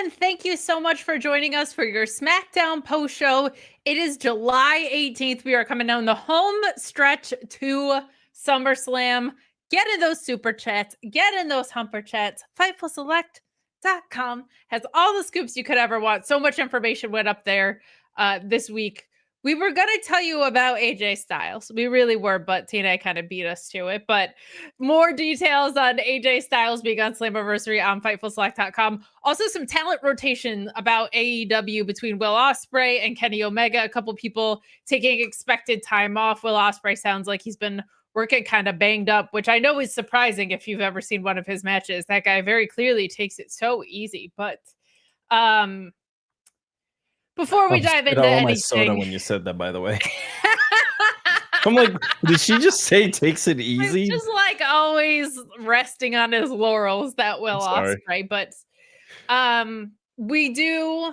and thank you so much for joining us for your Smackdown post show. It is July 18th. We are coming down the home stretch to SummerSlam. Get in those super chats, get in those humper chats. FightfulSelect.com has all the scoops you could ever want. So much information went up there this week. We were going to tell you about AJ Styles. We really were, but TNA kind of beat us to it. But more details on AJ Styles being on Slammiversary on FightfulSelect.com. Also, some talent rotation about AEW between Will Ospreay and Kenny Omega. A couple people taking expected time off. Will Ospreay sounds like he's been working kind of banged up, which I know is surprising if you've ever seen one of his matches. That guy very clearly takes it so easy. But before we dive into anything, my soda when you said that, by the way. I'm like, did she just say takes it easy? It's just like always resting on his laurels, that Will Ospreay. But we do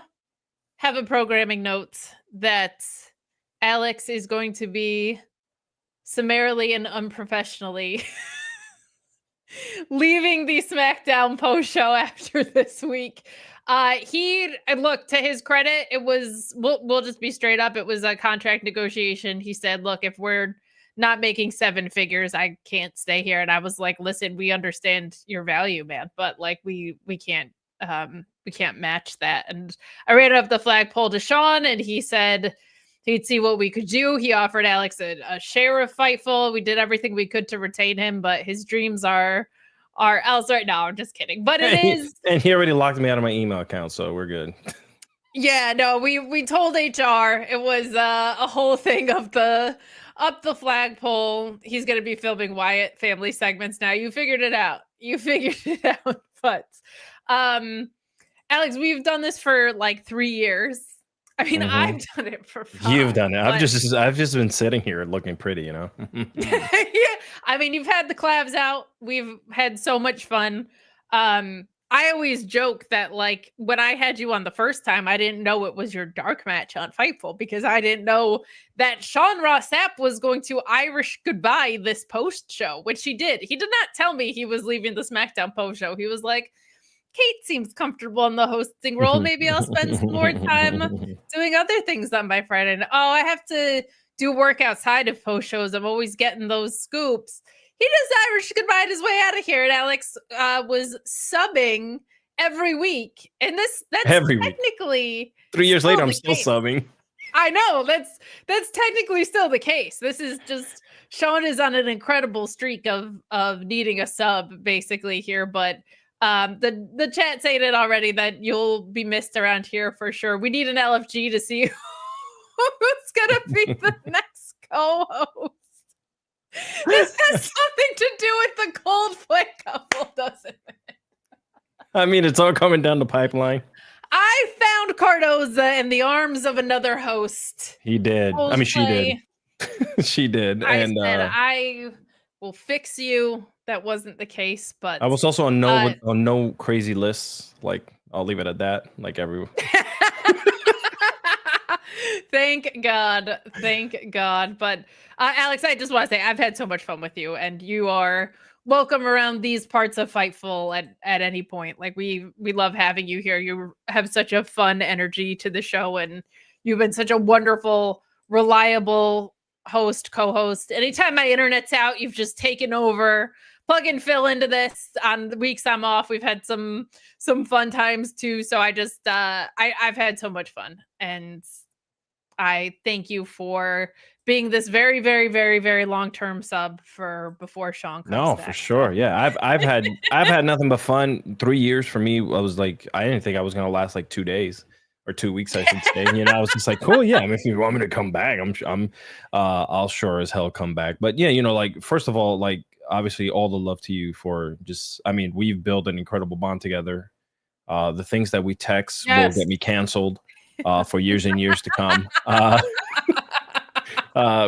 have a programming note that Alex is going to be summarily and unprofessionally leaving the SmackDown post show after this week. Look, to his credit, it was, we'll just be straight up. It was a contract negotiation. He said, look, if we're not making seven figures, I can't stay here. And I was like, listen, we understand your value, man, but like, we can't match that. And I ran up the flagpole to Sean and he said he'd see what we could do. He offered Alex a share of Fightful. We did everything we could to retain him, but his dreams are else right now. I'm just kidding. But it is. And he already locked me out of my email account, so we're good. Yeah, no, we told HR it was a whole thing of up the flagpole. He's going to be filming Wyatt family segments now. You figured it out. But Alex, we've done this for like 3 years. I mean, I've done it for fun. You've done it. I've just been sitting here looking pretty, you know. Yeah. I mean, you've had the collabs out. We've had so much fun. I always joke that like when I had you on the first time, I didn't know it was your dark match on Fightful because I didn't know that Sean Ross Sapp was going to Irish goodbye this post show, which he did. He did not tell me he was leaving the SmackDown post show. He was like, Kate seems comfortable in the hosting role. Maybe I'll spend some more time doing other things on my Friday. And I have to do work outside of post shows. I'm always getting those scoops. He just Irish goodbye his way out of here. And Alex was subbing every week. And that's every technically week. 3 years later, I'm still subbing. I know that's technically still the case. This is just Sean is on an incredible streak of needing a sub basically here, but the chat saying it already that you'll be missed around here for sure. We need an LFG to see who's gonna be the next co-host. This has something to do with the Coldplay couple, doesn't it? I mean, it's all coming down the pipeline. I found Cardoza in the arms of another host. He did. Coldplay. I mean, she did. She did. I said, I will fix you. That wasn't the case, but I was also on no crazy lists. Like, I'll leave it at that. Like everyone. Thank God. But Alex, I just want to say I've had so much fun with you, and you are welcome around these parts of Fightful at any point. Like we love having you here. You have such a fun energy to the show, and you've been such a wonderful, reliable host, co-host. Anytime my internet's out, you've just taken over. Plug and fill into this on the weeks I'm off. We've had some fun times too. So I just I've had so much fun, and I thank you for being this very, very, very, very long-term sub for before Sean comes back. For sure. Yeah, I've had nothing but fun. 3 years for me, I was like, I didn't think I was gonna last like 2 days or 2 weeks, I should say. You know, I was just like, cool, yeah. I mean, if you want me to come back, I'll sure as hell come back. But yeah, you know, like first of all, like obviously all the love to you for just, I mean, we've built an incredible bond together. The things that we text will get me canceled for years and years to come.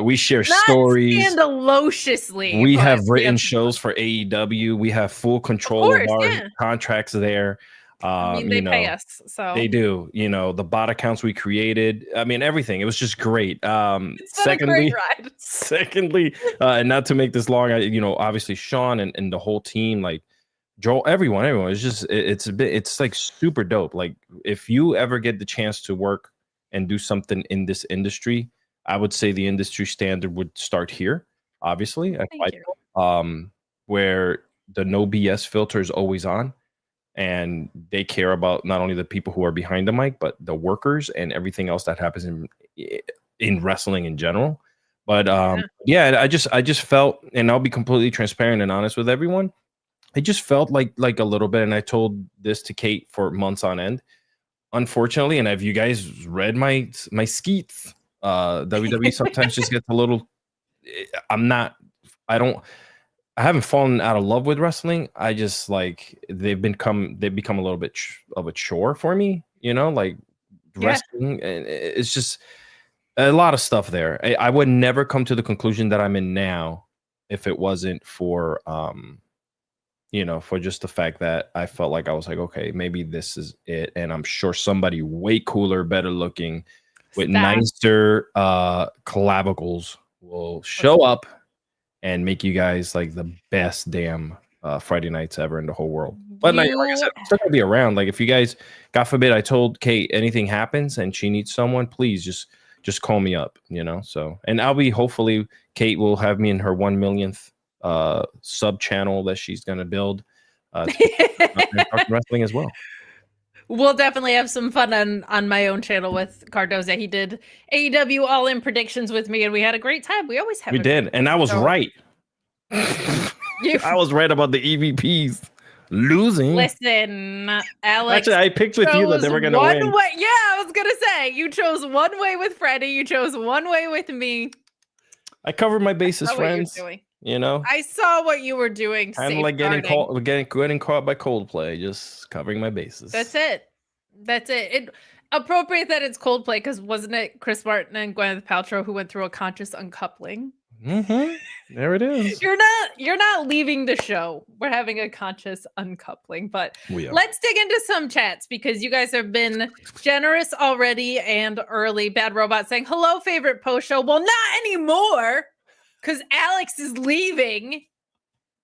We share stories scandalously. We have written shows for AEW. We have full control of our contracts there. I mean, they pay us, so they do. You know, the bot accounts we created. I mean, everything. It was just great. It's been a great ride. Secondly, and not to make this long, you know, obviously Sean and the whole team, like Joel, everyone. It's just it's like super dope. Like if you ever get the chance to work and do something in this industry, I would say the industry standard would start here, obviously, at Thank you. Fightful, where the no BS filter is always on, and they care about not only the people who are behind the mic, but the workers and everything else that happens in wrestling in general. But yeah, I just felt, and I'll be completely transparent and honest with everyone. I just felt like a little bit, and I told this to Kate for months on end. Unfortunately, and have you guys read my skeets? WWE sometimes just gets a little. I don't. I haven't fallen out of love with wrestling. I just like they've become a little bit of a chore for me. You know, like wrestling, and it's just a lot of stuff there. I would never come to the conclusion that I'm in now if it wasn't for for just the fact that I felt like I was like, okay, maybe this is it. And I'm sure somebody way cooler, better looking with nicer clavicles will show up and make you guys like the best damn Friday nights ever in the whole world. But like I said, I'm still gonna be around. Like if you guys, God forbid, I told Kate anything happens and she needs someone, please just call me up, So, and I'll be, hopefully Kate will have me in her 1 millionth sub channel that she's gonna build wrestling as well. We'll definitely have some fun on my own channel with Cardoza. He did AEW All In predictions with me, and we had a great time. We always have. We did, and I was right. I was right about the EVPs losing. Listen, Alex. Actually, I picked with you that they were going to win. Yeah, I was going to say, you chose one way with Freddie. You chose one way with me. I covered my bases, friends. I saw what you were doing. Kind of like getting caught by Coldplay, just covering my bases. That's it. It appropriate that it's Coldplay, because wasn't it Chris Martin and Gwyneth Paltrow who went through a conscious uncoupling? Mm-hmm. There it is. You're not leaving the show. We're having a conscious uncoupling, but let's dig into some chats because you guys have been generous already and early. Bad Robot saying, hello, favorite post show. Well, not anymore, because Alex is leaving,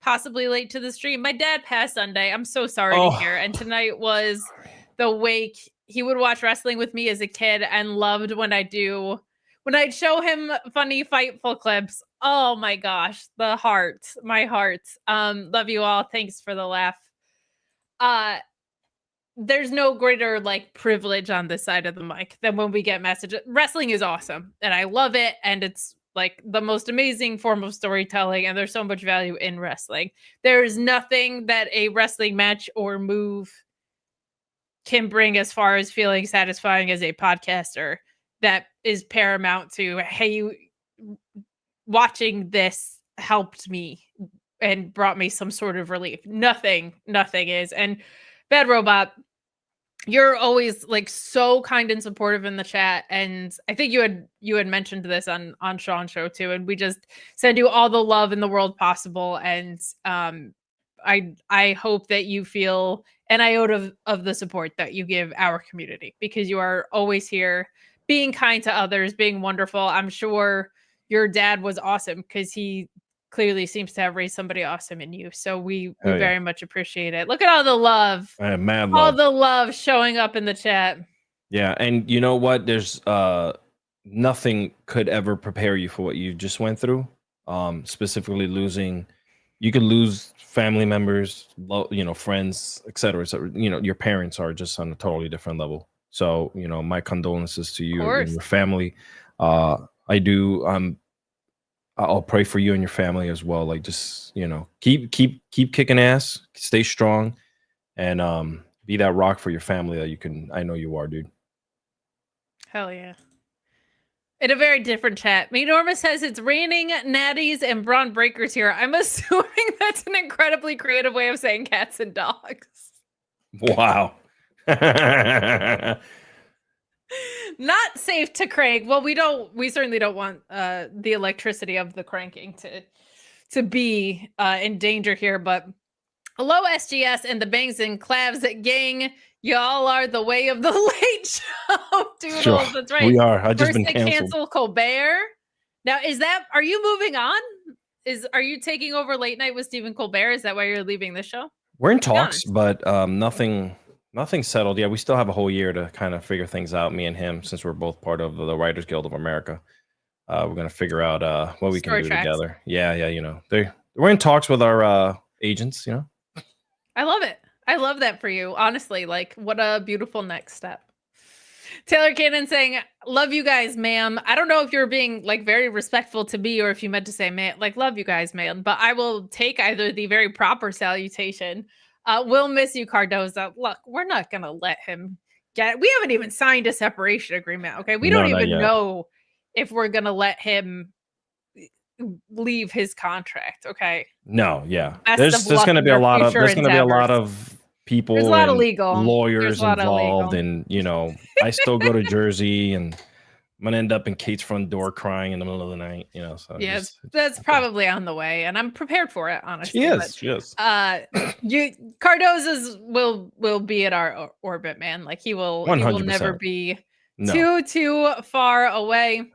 possibly late to the stream. My dad passed Sunday. I'm so sorry to hear. And tonight was the wake. He would watch wrestling with me as a kid and loved when I'd show him funny Fightful clips. Oh my gosh, my heart. Love you all. Thanks for the laugh. There's no greater privilege on this side of the mic than when we get messages. Wrestling is awesome and I love it. And it's like the most amazing form of storytelling. And there's so much value in wrestling. There is nothing that a wrestling match or move can bring as far as feeling satisfying as a podcaster that is paramount to, hey, watching this helped me and brought me some sort of relief. Nothing is. And Bad Robot, you're always so kind and supportive in the chat. And I think you had mentioned this on Sean's show too. And we just send you all the love in the world possible. And I hope that you feel an iota of the support that you give our community, because you are always here being kind to others, being wonderful. I'm sure your dad was awesome because he clearly seems to have raised somebody awesome in you. So we very much appreciate it. Look at all the love. Mad love. All the love showing up in the chat. Yeah. And you know what? There's nothing could ever prepare you for what you just went through. Specifically losing. You could lose family members, friends, etc. So, your parents are just on a totally different level. So, my condolences to you and your family. I'll pray for you and your family as well. Just, keep kicking ass, stay strong, and be that rock for your family that I know you are, dude. Hell yeah. In a very different chat, Norma says it's raining natties and Braun Breakers here. I'm assuming that's an incredibly creative way of saying cats and dogs. Wow. Not safe to crank. Well, we certainly don't want the electricity of the cranking to be in danger here. But hello, SGS and the Bangs and Clavs gang. Y'all are the way of the late show. Doodles, sure, that's right. We are. I just First been they canceled. cancel Colbert. Now, are you moving on? Are you taking over late night with Stephen Colbert? Is that why you're leaving the show? We're in be talks, honest. but nothing settled. Yeah, we still have a whole year to kind of figure things out, me and him, since we're both part of the Writers Guild of America. We're gonna figure out what we can Story do tracks. together. Yeah, you know, we're in talks with our agents, you know. I love it. I love that for you. Honestly, like, what a beautiful next step. Taylor Cannon saying, love you guys, ma'am. I don't know if you're being like very respectful to me or if you meant to say, man, like, love you guys, man. But I will take either the very proper salutation. We'll miss you, Cardoza. Look, we're not going to let him we haven't even signed a separation agreement. Okay. We don't even know if we're going to let him leave his contract. Okay. No, yeah. Best There's going to be a lot of endeavors. people There's a lot of and legal lawyers involved, and you know, I still go to Jersey, and I'm gonna end up in Kate's front door crying in the middle of the night, you know. So yeah, that's probably on the way, and I'm prepared for it, honestly. She is. Cardoza's will be at our orbit, man. Like he will 100%. never be too far away.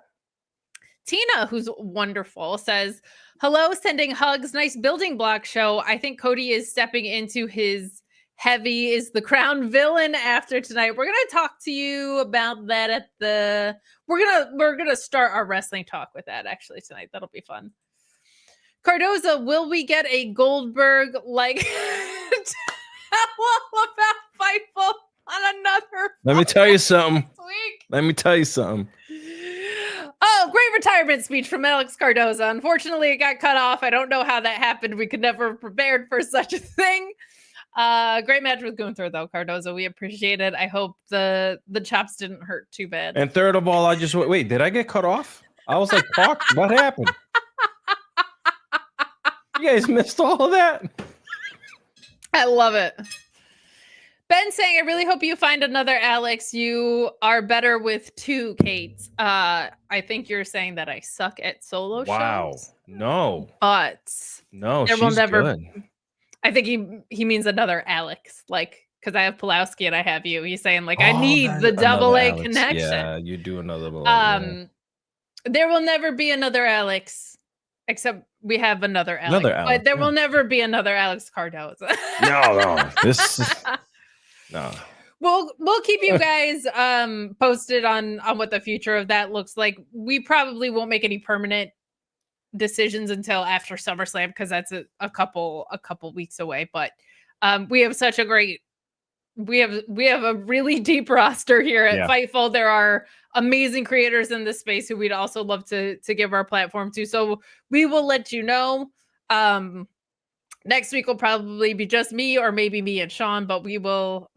Tina, who's wonderful, says, hello, sending hugs. Nice building block show. I think Cody is stepping into his heavy is the crown villain after tonight. We're gonna talk to you about that at the we're gonna start our wrestling talk with that actually tonight. That'll be fun. Cardoza, will we get a Goldberg like tell about Fightful on another? Let me tell you something. Week? Let me tell you something. Oh, great retirement speech from Alex Cardoza. Unfortunately, it got cut off. I don't know how that happened. We could never have prepared for such a thing. Great match with Gunther, though, Cardoza. We appreciate it. I hope the chops didn't hurt too bad. And third of all, I just wait. Did I get cut off? I was like, fuck, what happened? You guys missed all of that. I love it. Ben saying, I really hope you find another Alex. You are better with two Kates. I think you're saying that I suck at solo shows. No. But no, there she's will never. Good. I think he means another Alex, like because I have Pulowski and I have you. He's saying like I need the double A connection. Yeah, you do another double. There will never be another Alex, except we have another Alex. But there will never be another Alex Cardoza. No, this. No. We'll keep you guys posted on what the future of that looks like. We probably won't make any permanent decisions until after SummerSlam because that's a couple weeks away. But we have such a great we have a really deep roster here at Fightful. There are amazing creators in this space who we'd also love to give our platform to. So we will let you know. Next week will probably be just me or maybe me and Sean, but we will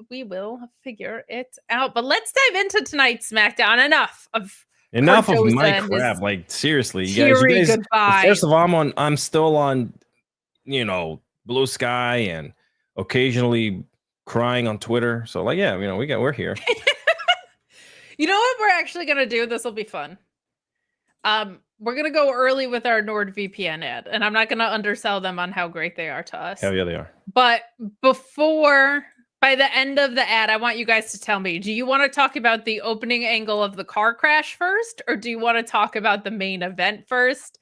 figure it out. But let's dive into tonight's SmackDown. Enough of my crap. Like seriously, you guys goodbye. First of all, I'm still on, you know, Blue Sky and occasionally crying on Twitter. So like, yeah, you know, we're here. You know what we're actually gonna do? This will be fun. We're going to go early with our NordVPN ad, and I'm not going to undersell them on how great they are to us. Hell yeah, they are. But by the end of the ad, I want you guys to tell me, do you want to talk about the opening angle of the car crash first, or do you want to talk about the main event first?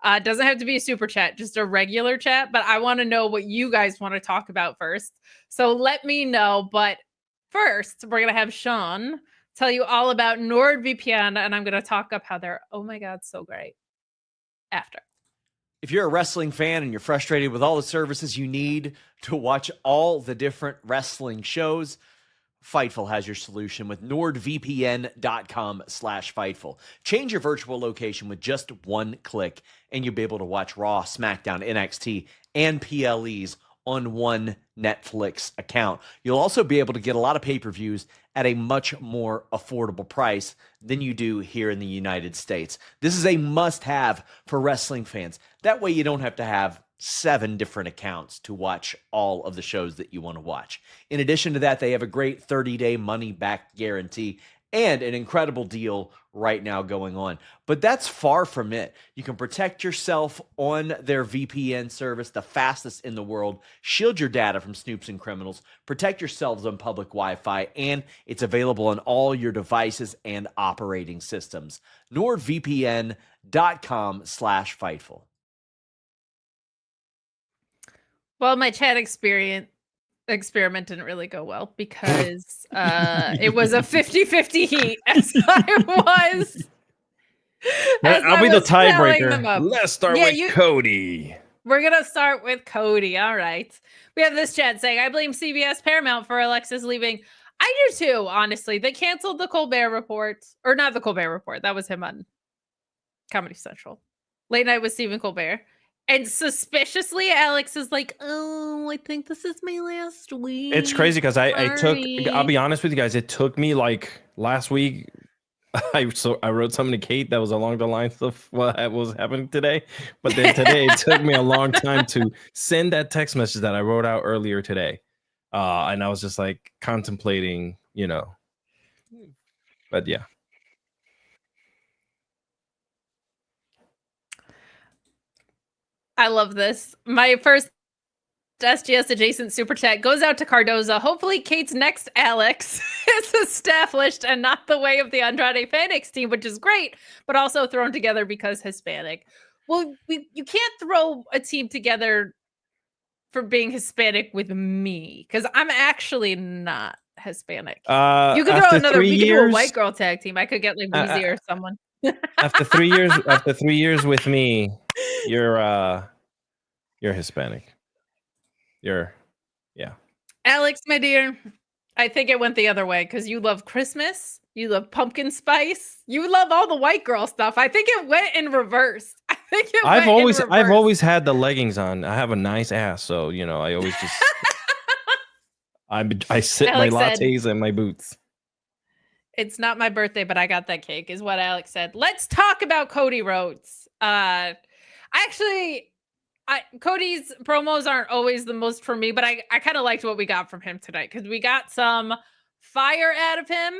It doesn't have to be a super chat, just a regular chat, but I want to know what you guys want to talk about first. So let me know. But first, we're going to have Sean tell you all about NordVPN, and I'm going to talk up how they're, oh my God, so great. After. If you're a wrestling fan and you're frustrated with all the services you need to watch all the different wrestling shows, Fightful has your solution with NordVPN.com/Fightful. Change your virtual location with just one click, and you'll be able to watch Raw, SmackDown, NXT, and PLEs on one Netflix account. You'll also be able to get a lot of pay-per-views at a much more affordable price than you do here in the United States. This is a must-have for wrestling fans. That way you don't have to have 7 different accounts to watch all of the shows that you want to watch. In addition to that, they have a great 30-day money-back guarantee and an incredible deal right now going on. But that's far from it. You can protect yourself on their VPN service, the fastest in the world, shield your data from snoops and criminals, protect yourselves on public Wi-Fi, and it's available on all your devices and operating systems. NordVPN.com/Fightful. Well, my chat experience experiment didn't really go well because it was a 50-50 heat as I was. I'll be the tiebreaker. Let's start with Cody. We're going to start with Cody. All right. We have this chat saying, I blame CBS Paramount for Alexis leaving. I do too, honestly. They canceled the Colbert Report. Or not the Colbert Report. That was him on Comedy Central. Late Night with Stephen Colbert. And suspiciously, Alex is like, oh, I think this is my last week. It's crazy because I'll be honest with you guys, it took me like last week. I wrote something to Kate that was along the lines of what was happening today. But then today it took me a long time to send that text message that I wrote out earlier today. And I was just like contemplating, but yeah. I love this. My first SGS adjacent super chat goes out to Cardoza. Hopefully Kate's next Alex is established and not the way of the Andrade Fenix team, which is great, but also thrown together because Hispanic. Well, you can't throw a team together for being Hispanic with me because I'm actually not Hispanic. You could throw another. We could do a white girl tag team. I could get like Boozy or someone. After 3 years with me, you're Hispanic. Yeah. Alex, my dear, I think it went the other way because you love Christmas, you love pumpkin spice, you love all the white girl stuff. I think it went in reverse. I've always had the leggings on. I have a nice ass, so I always just I sip Alex my lattes and my boots. It's not my birthday, but I got that cake, is what Alex said. Let's talk about Cody Rhodes. Cody's promos aren't always the most for me, but I kind of liked what we got from him tonight because we got some fire out of him.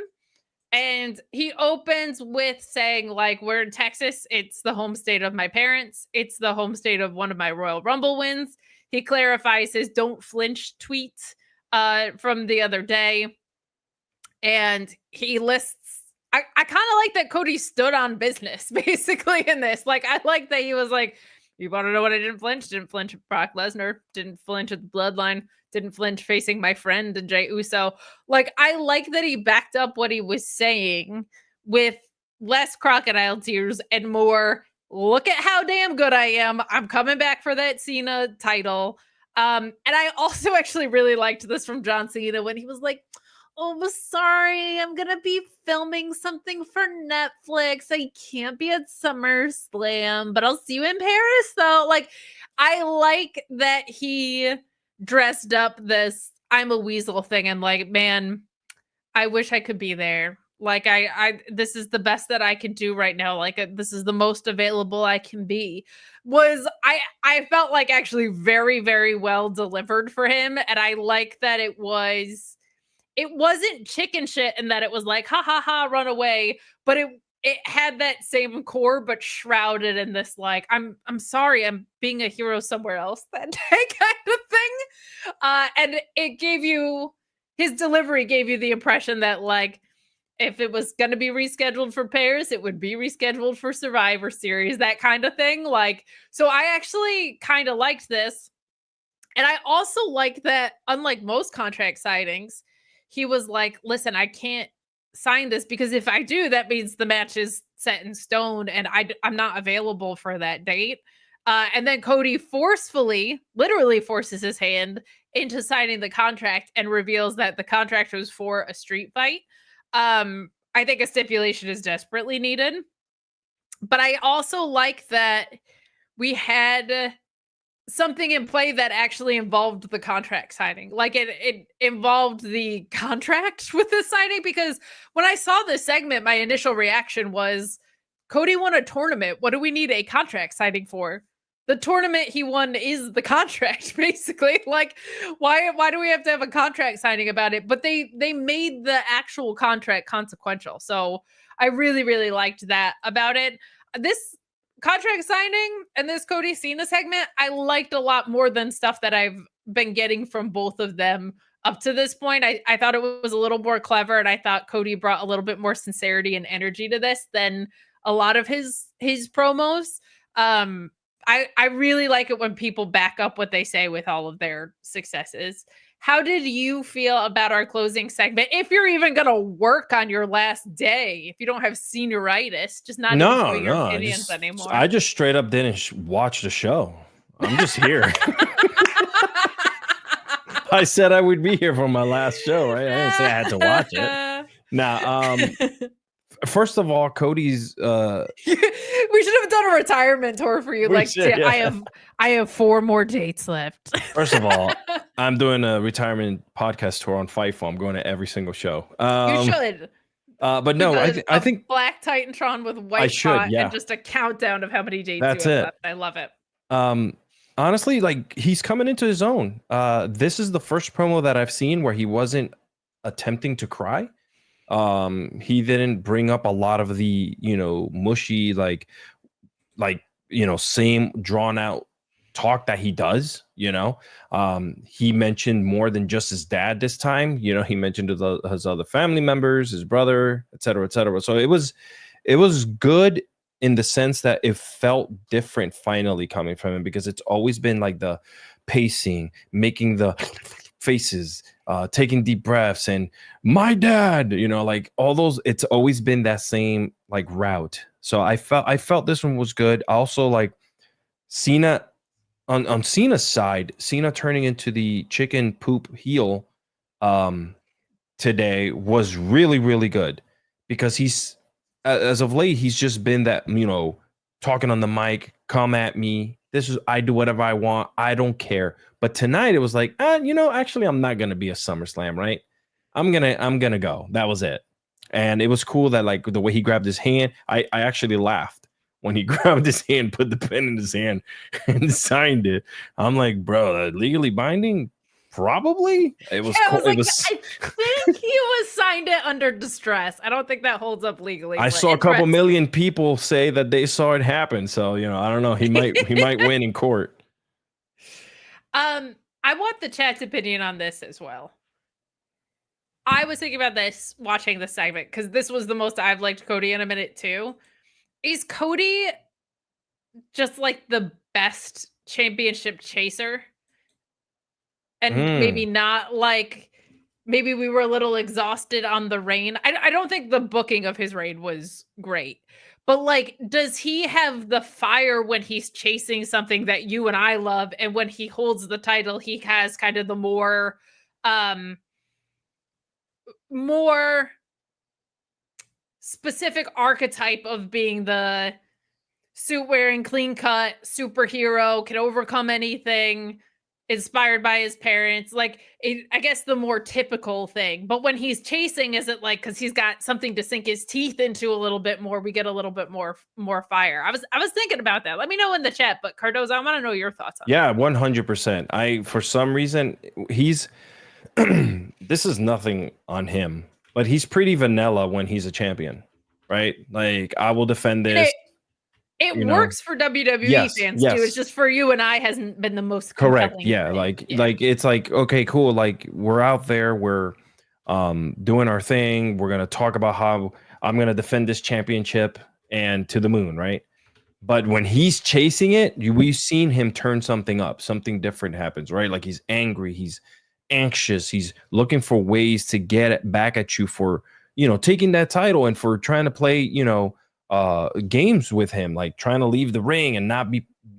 And he opens with saying, like, we're in Texas. It's the home state of my parents. It's the home state of one of my Royal Rumble wins. He clarifies his don't flinch tweet from the other day. And he lists, I kind of like that Cody stood on business, basically, in this. Like, I like that he was like, you want to know what I didn't flinch? Didn't flinch with Brock Lesnar. Didn't flinch with the Bloodline. Didn't flinch facing my friend and Jey Uso. Like, I like that he backed up what he was saying with less crocodile tears and more, look at how damn good I am. I'm coming back for that Cena title. And I also actually really liked this from John Cena when he was like, oh, I'm sorry. I'm going to be filming something for Netflix. I can't be at SummerSlam, but I'll see you in Paris, though. Like, I like that he dressed up this I'm a weasel thing and like, man, I wish I could be there. Like, this is the best that I can do right now. Like, this is the most available I can be. I felt like actually very, very well delivered for him. And I like that it wasn't chicken shit and that it was like, ha ha ha, run away. But it had that same core, but shrouded in this, like, I'm sorry, I'm being a hero somewhere else that day kind of thing. And his delivery gave you the impression that, like, if it was going to be rescheduled for Paris, it would be rescheduled for Survivor Series, that kind of thing. Like, so I actually kind of liked this. And I also like that, unlike most contract signings, he was like, listen, I can't sign this because if I do, that means the match is set in stone and I'm not available for that date. And then Cody literally forces his hand into signing the contract and reveals that the contract was for a street fight. I think a stipulation is desperately needed. But I also like that we had something in play that actually involved the contract signing. Like it involved the contract with the signing, because when I saw this segment, my initial reaction was, Cody won a tournament. What do we need a contract signing for? The tournament he won is the contract, basically. Like, why do we have to have a contract signing about it? But they made the actual contract consequential. So I really, really liked that about it. This contract signing and this Cody Cena segment, I liked a lot more than stuff that I've been getting from both of them up to this point. I thought it was a little more clever, and I thought Cody brought a little bit more sincerity and energy to this than a lot of his promos. I really like it when people back up what they say with all of their successes. how did you feel about our closing segment? If you're even going to work on your last day, if you don't have senioritis, just not even doing your opinions anymore. I just straight up didn't watch the show. I'm just here. I said I would be here for my last show, right? I didn't say I had to watch it. Now, first of all, Cody's we should have done a retirement tour for you. I have 4 more dates left. First of all, I'm doing a retirement podcast tour on Fightful. I'm going to every single show. You should. But no, I think Black Titantron with white pot and just a countdown of how many dates that's you have it. left. I love it. Honestly, like he's coming into his own. This is the first promo that I've seen where he wasn't attempting to cry. He didn't bring up a lot of the, mushy, same drawn out talk that he does, he mentioned more than just his dad this time. He mentioned his other family members, his brother, et cetera, et cetera. So it was good in the sense that it felt different finally coming from him, because it's always been like the pacing, making the faces, taking deep breaths, and my dad, like all those. It's always been that same like route. So I felt this one was good. Also, like Cena, on Cena's side, Cena turning into the chicken poop heel today was really, really good, because he's as of late he's just been that, talking on the mic, come at me. I do whatever I want. I don't care. But tonight it was like, actually I'm not gonna be a SummerSlam, right? I'm gonna go. That was it. And it was cool that like the way he grabbed his hand, I actually laughed when he grabbed his hand, put the pen in his hand, and signed it. I'm like, bro, legally binding? Probably. It was cool. I think he was signed it under distress. I don't think that holds up legally. I saw a couple million people say that they saw it happen. So, I don't know. He might win in court. I want the chat's opinion on this as well. I was thinking about this watching the segment, because this was the most I've liked Cody in a minute too. Is Cody just like the best championship chaser? And maybe not like, maybe we were a little exhausted on the reign. I don't think the booking of his reign was great. But like, does he have the fire when he's chasing something that you and I love? And when he holds the title, he has kind of the more specific archetype of being the suit wearing, clean cut superhero, can overcome anything, inspired by his parents, like I guess the more typical thing. But when he's chasing, is it like because he's got something to sink his teeth into a little bit more, we get a little bit more fire? I was thinking about that. Let me know in the chat. But Cardozo, I want to know your thoughts on that. 100%. For some reason, he's this is nothing on him, but he's pretty vanilla when he's a champion, right? Like, I will defend this. It works for WWE fans too. It's just for you and I hasn't been the most correct. Yeah, like it's like, okay, cool. Like, we're out there, we're doing our thing. We're gonna talk about how I'm gonna defend this championship and to the moon, right? But when he's chasing it, we've seen him turn something up. Something different happens, right? Like, he's angry, he's anxious, he's looking for ways to get it back at you for taking that title and for trying to play games with him, like trying to leave the ring and not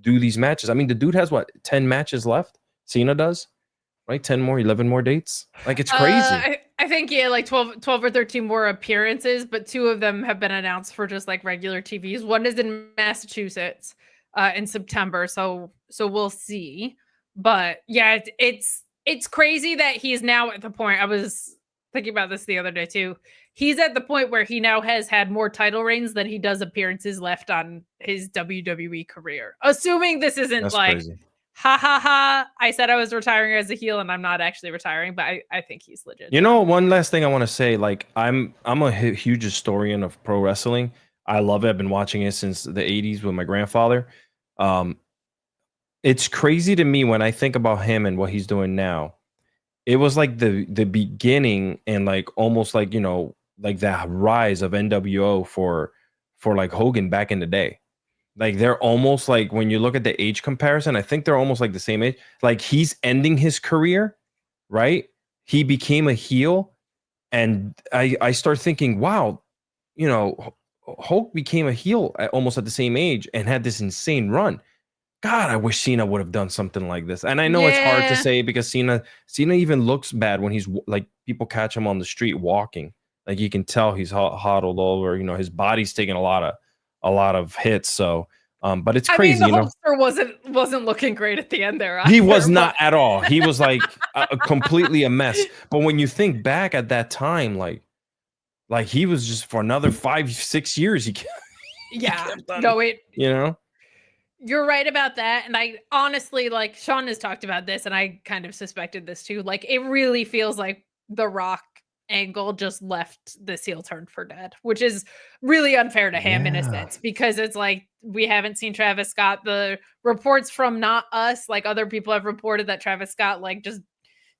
do these matches. I mean, the dude has 10 matches left. Cena does, right? 11 more dates. Like, it's crazy. I think like 12 or 13 more appearances, but 2 of them have been announced for just like regular TVs. One is in Massachusetts in September, so we'll see. But yeah, it's crazy that he's now at the point. I was thinking about this the other day too. He's at the point where he now has had more title reigns than he does appearances left on his WWE career. Assuming this isn't That's like, crazy. Ha ha ha, I said I was retiring as a heel and I'm not actually retiring, but I think he's legit. One last thing I want to say, like, I'm a huge historian of pro wrestling. I love it. I've been watching it since the 80s with my grandfather. It's crazy to me when I think about him and what he's doing now. It was like the beginning and like almost like, like that rise of NWO for like Hogan back in the day. Like, they're almost like, when you look at the age comparison, I think they're almost like the same age. Like, he's ending his career right? He became a heel, and I start thinking, wow, you know, Hulk became a heel almost at the same age and had this insane run. God, I wish Cena would have done something like this. And I know it's hard to say because Cena even looks bad when he's like, people catch him on the street walking. Like you can tell he's huddled over. You know, his body's taking a lot of hits. So, but it's crazy. I mean, the Hulkster wasn't looking great at the end there. He was not at all. He was like completely a mess. But when you think back at that time, like he was just for another 5-6 years. You're right about that. And I honestly, like Sean has talked about this, and I kind of suspected this too. Like it really feels like the Rock angle just left this heel turn for dead, which is really unfair to him in a sense, because it's like we haven't seen Travis Scott. The reports from not us, like other people have reported that Travis Scott like just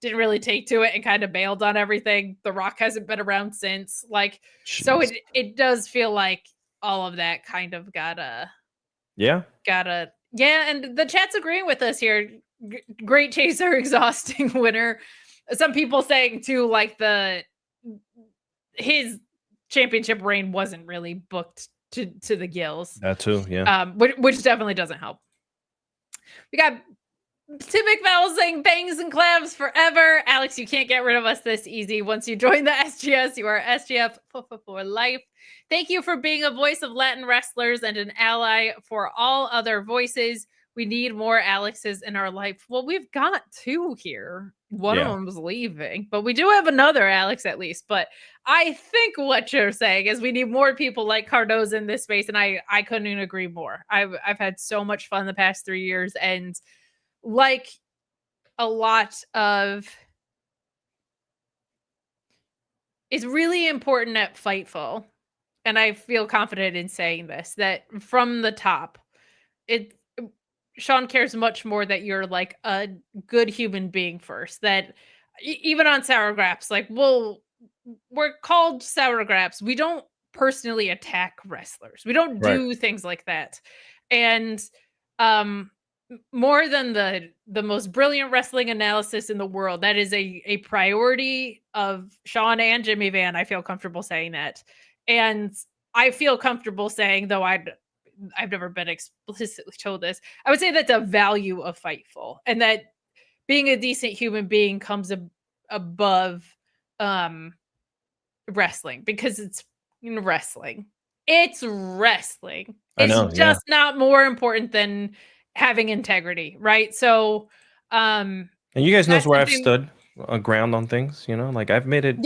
didn't really take to it and kind of bailed on everything. The Rock hasn't been around since. Like, so it does feel like all of that kind of gotta. And the chat's agreeing with us here. Great chaser, exhausting winner. Some people saying too, like his championship reign wasn't really booked to the gills. That too, which definitely doesn't help. We got Tim McVell saying bangs and clams forever. Alex, you can't get rid of us this easy. Once you join the SGS, you are SGF for life. Thank you for being a voice of Latin wrestlers and an ally for all other voices. We need more Alexes in our life. Well, we've got 2 here. One of them's leaving, but we do have another Alex at least. But I think what you're saying is we need more people like Cardoza in this space, and I couldn't agree more. I've had so much fun the past 3 years, and like a lot of it's really important at Fightful, and I feel confident in saying this, that from the top, Sean cares much more that you're like a good human being first. That even on Sour Graps, like we're called Sour Graps. We don't personally attack wrestlers. We don't do things like that. And more than the most brilliant wrestling analysis in the world, that is a priority of Sean and Jimmy Van. I feel comfortable saying that. And I feel comfortable saying, though I've never been explicitly told this, I would say that's a value of Fightful, and that being a decent human being comes above wrestling, because it's wrestling. It's wrestling. It's just not more important than having integrity, right? So, and you guys knows where I've stood ground on things, you know, like I've made it.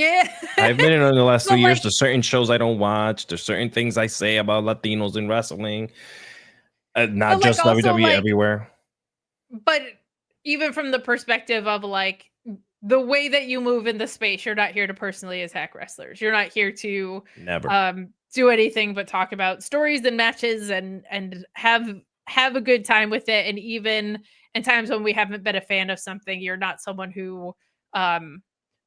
I've made it in the last 2 years. There's certain shows I don't watch. There's certain things I say about Latinos in wrestling, not just WWE, everywhere. But even from the perspective of like the way that you move in the space, you're not here to personally attack wrestlers. You're not here to do anything but talk about stories and matches and have a good time with it. And even in times when we haven't been a fan of something, you're not someone who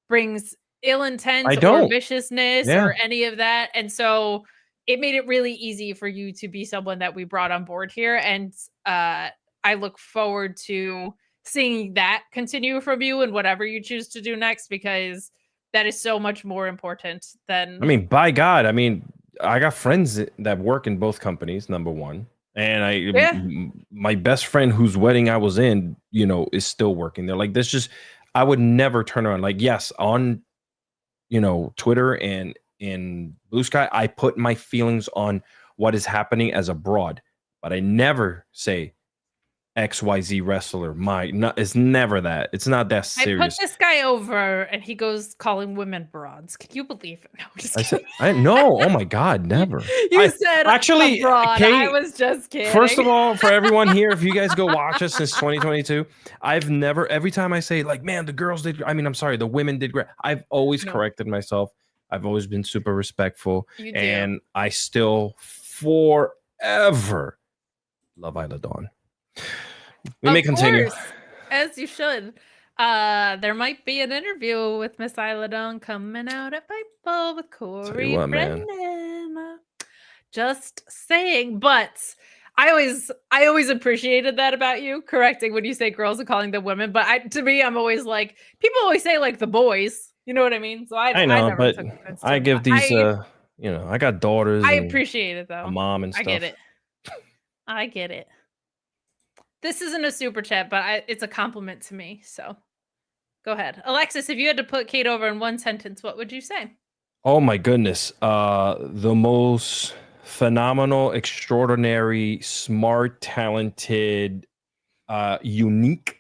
brings ill intent or viciousness or any of that. And so it made it really easy for you to be someone that we brought on board here. And I look forward to seeing that continue from you and whatever you choose to do next, because that is so much more important than. I mean, by God, I mean, I got friends that work in both companies, number one. And my best friend whose wedding I was in, you know, is still working there. Like, this just, I would never turn around. Like, yes, on, you know, Twitter and in Blue Sky, I put my feelings on what is happening as a broad, but I never say XYZ wrestler. It's never that. It's not that serious. I put this guy over and he goes calling women broads. Can you believe it? No, just kidding. No, oh my God, never. You said actually, broad. Kate, I was just kidding. First of all, for everyone here, if you guys go watch us since 2022, I've never, every time I say like, man, the girls did, I mean, I'm sorry, the women did great. I've always corrected myself. I've always been super respectful. And I still forever love Isla Dawn. We may continue. Course, as you should. There might be an interview with Miss Isla Dawn coming out at Fightful with Corey Brennan. Just saying. But I always appreciated that about you, correcting when you say girls and calling them women. But to me, I'm always like, people always say like the boys. You know what I mean? So I know, never but took offense to I it. give these, I got daughters I and appreciate it a though. mom and I stuff. get it. I get it. This isn't a super chat, but it's a compliment to me. So go ahead. Alexis, if you had to put Kate over in one sentence, what would you say? Oh my goodness. The most phenomenal, extraordinary, smart, talented, unique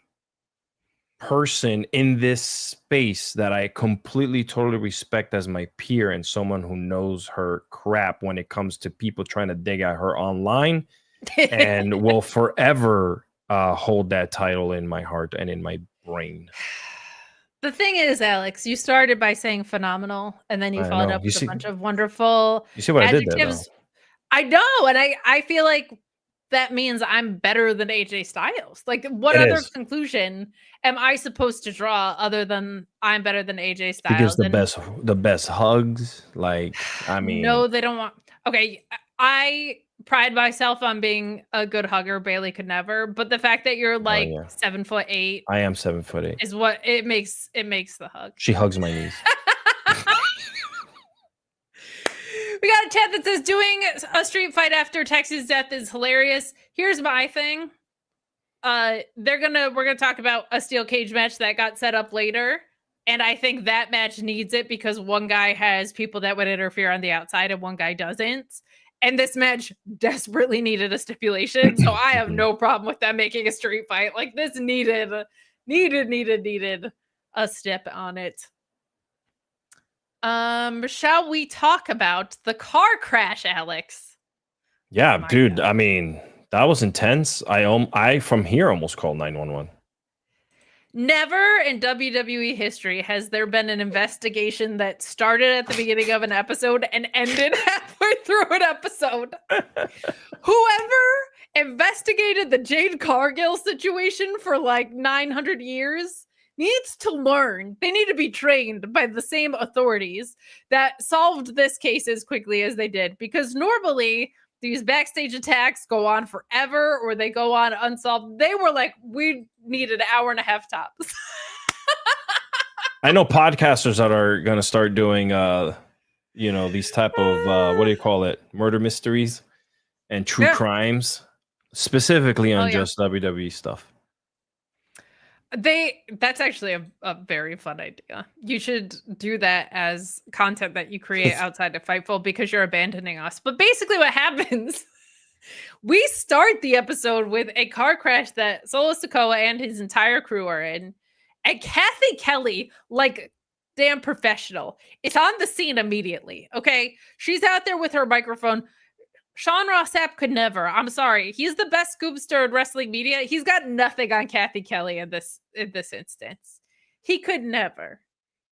person in this space that I completely, totally respect as my peer and someone who knows her crap when it comes to people trying to dig at her online and will forever hold that title in my heart and in my brain. The thing is, Alex, you started by saying phenomenal, and then you I followed know. up with a bunch of wonderful You see what I did there, though? adjectives. I know, and I feel like that means I'm better than AJ Styles. Like, what It other is. conclusion am I supposed to draw other than I'm better than AJ Styles? He gives the And best hugs. Like, I mean, no, they don't want. Okay, I pride myself on being a good hugger. Bailey could never, but the fact that you're like yeah. 7'8" I am 7'8" is what it makes the hug. She hugs my knees. We got a chat that says doing a street fight after Texas death is hilarious. Here's my thing. We're gonna talk about a steel cage match that got set up later. And I think that match needs it because one guy has people that would interfere on the outside and one guy doesn't. And this match desperately needed a stipulation. So I have no problem with them making a street fight. Like this needed a step on it. Shall we talk about the car crash, Alex? Yeah, dude. God. I mean, that was intense. I from here almost called 911. Never in WWE history has there been an investigation that started at the beginning of an episode and ended halfway through an episode. Whoever investigated the Jade Cargill situation for like 900 years needs to learn. They need to be trained by the same authorities that solved this case as quickly as they did. Because normally these backstage attacks go on forever or they go on unsolved. They were like, we need an hour and a half tops. I know podcasters that are going to start doing, these type of, what do you call it? Murder mysteries and true crimes, specifically on just WWE stuff. That's actually a very fun idea. You should do that as content that you create outside of Fightful because you're abandoning us. But basically what happens, we start the episode with a car crash that Solo Sakoa and his entire crew are in. And Kathy Kelly, like damn professional, is on the scene immediately. Okay. She's out there with her microphone. Sean Ross Sapp could never. I'm sorry. He's the best scoopster in wrestling media. He's got nothing on Kathy Kelly in this instance. He could never.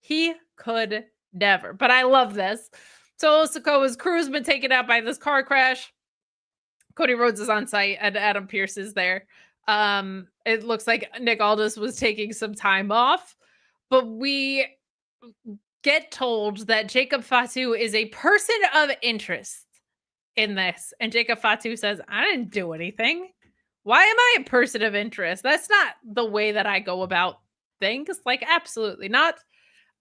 But I love this. So Sakoa's crew's been taken out by this car crash. Cody Rhodes is on site and Adam Pearce is there. It looks like Nick Aldis was taking some time off, but we get told that Jacob Fatu is a person of interest in this. And Jacob Fatu says, I didn't do anything. Why am I a person of interest? That's not the way that I go about things. Like, absolutely not.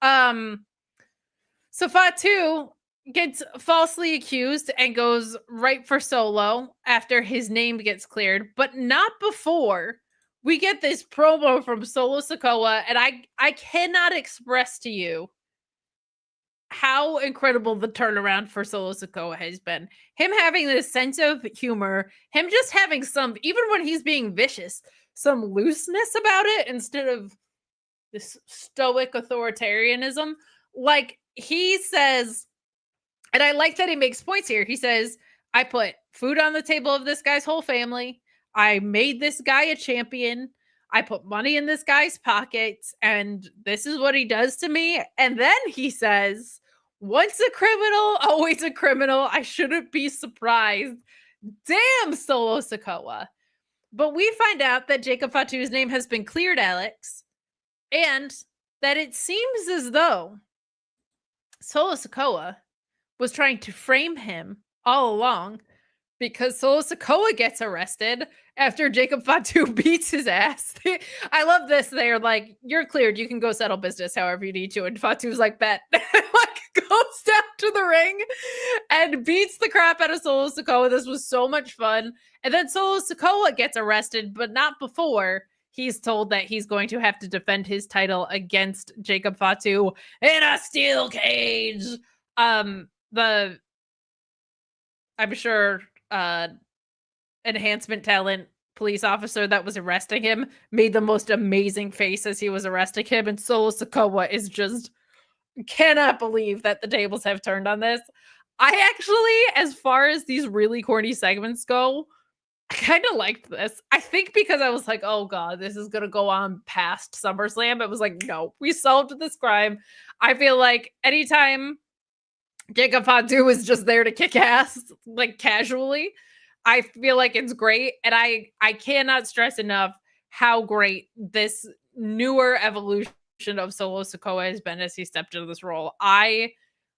So Fatu gets falsely accused and goes right for Solo after his name gets cleared, but not before we get this promo from Solo Sakoa. And I cannot express to you how incredible the turnaround for Solo Sakoa has been. Him having this sense of humor, him just having some, even when he's being vicious, some looseness about it instead of this stoic authoritarianism. Like he says, and I like that he makes points here. He says, I put food on the table of this guy's whole family. I made this guy a champion. I put money in this guy's pockets, and this is what he does to me. And then he says, once a criminal, always a criminal. I shouldn't be surprised. Damn, Solo Sakoa. But we find out that Jacob Fatu's name has been cleared, Alex, and that it seems as though Solo Sakoa was trying to frame him all along because Solo Sakoa gets arrested after Jacob Fatu beats his ass. I love this. They're like, "You're cleared. You can go settle business however you need to." And Fatu's like, "Bet." Like goes down to the ring and beats the crap out of Solo Sakoa. This was so much fun. And then Solo Sakoa gets arrested, but not before he's told that he's going to have to defend his title against Jacob Fatu in a steel cage. I'm sure enhancement talent police officer that was arresting him made the most amazing face as he was arresting him, and Solo Sakoa is just cannot believe that the tables have turned on this. I actually, as far as these really corny segments go, I kind of liked this. I think because I was like, oh god, this is gonna go on past SummerSlam. It was like, no, we solved this crime. I feel like anytime Jacob Fatu is just there to kick ass, like casually, I feel like it's great. And I cannot stress enough how great this newer evolution of Solo Sakoa has been as he stepped into this role. I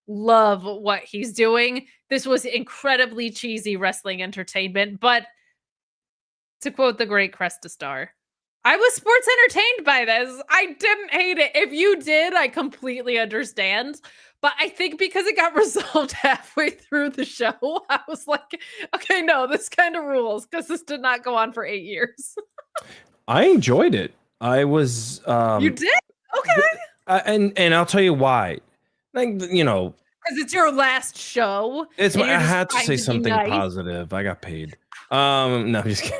love what he's doing. This was incredibly cheesy wrestling entertainment, but to quote the great Cresta Star, I was sports entertained by this. I didn't hate it. If you did, I completely understand. But I think because it got resolved halfway through the show, I was like, okay, no, this kind of rules because this did not go on for 8 years. I enjoyed it. I was you did? Okay. And I'll tell you why. Like, you know, because it's your last show. It's I had to say something positive. I got paid. No, I'm just kidding.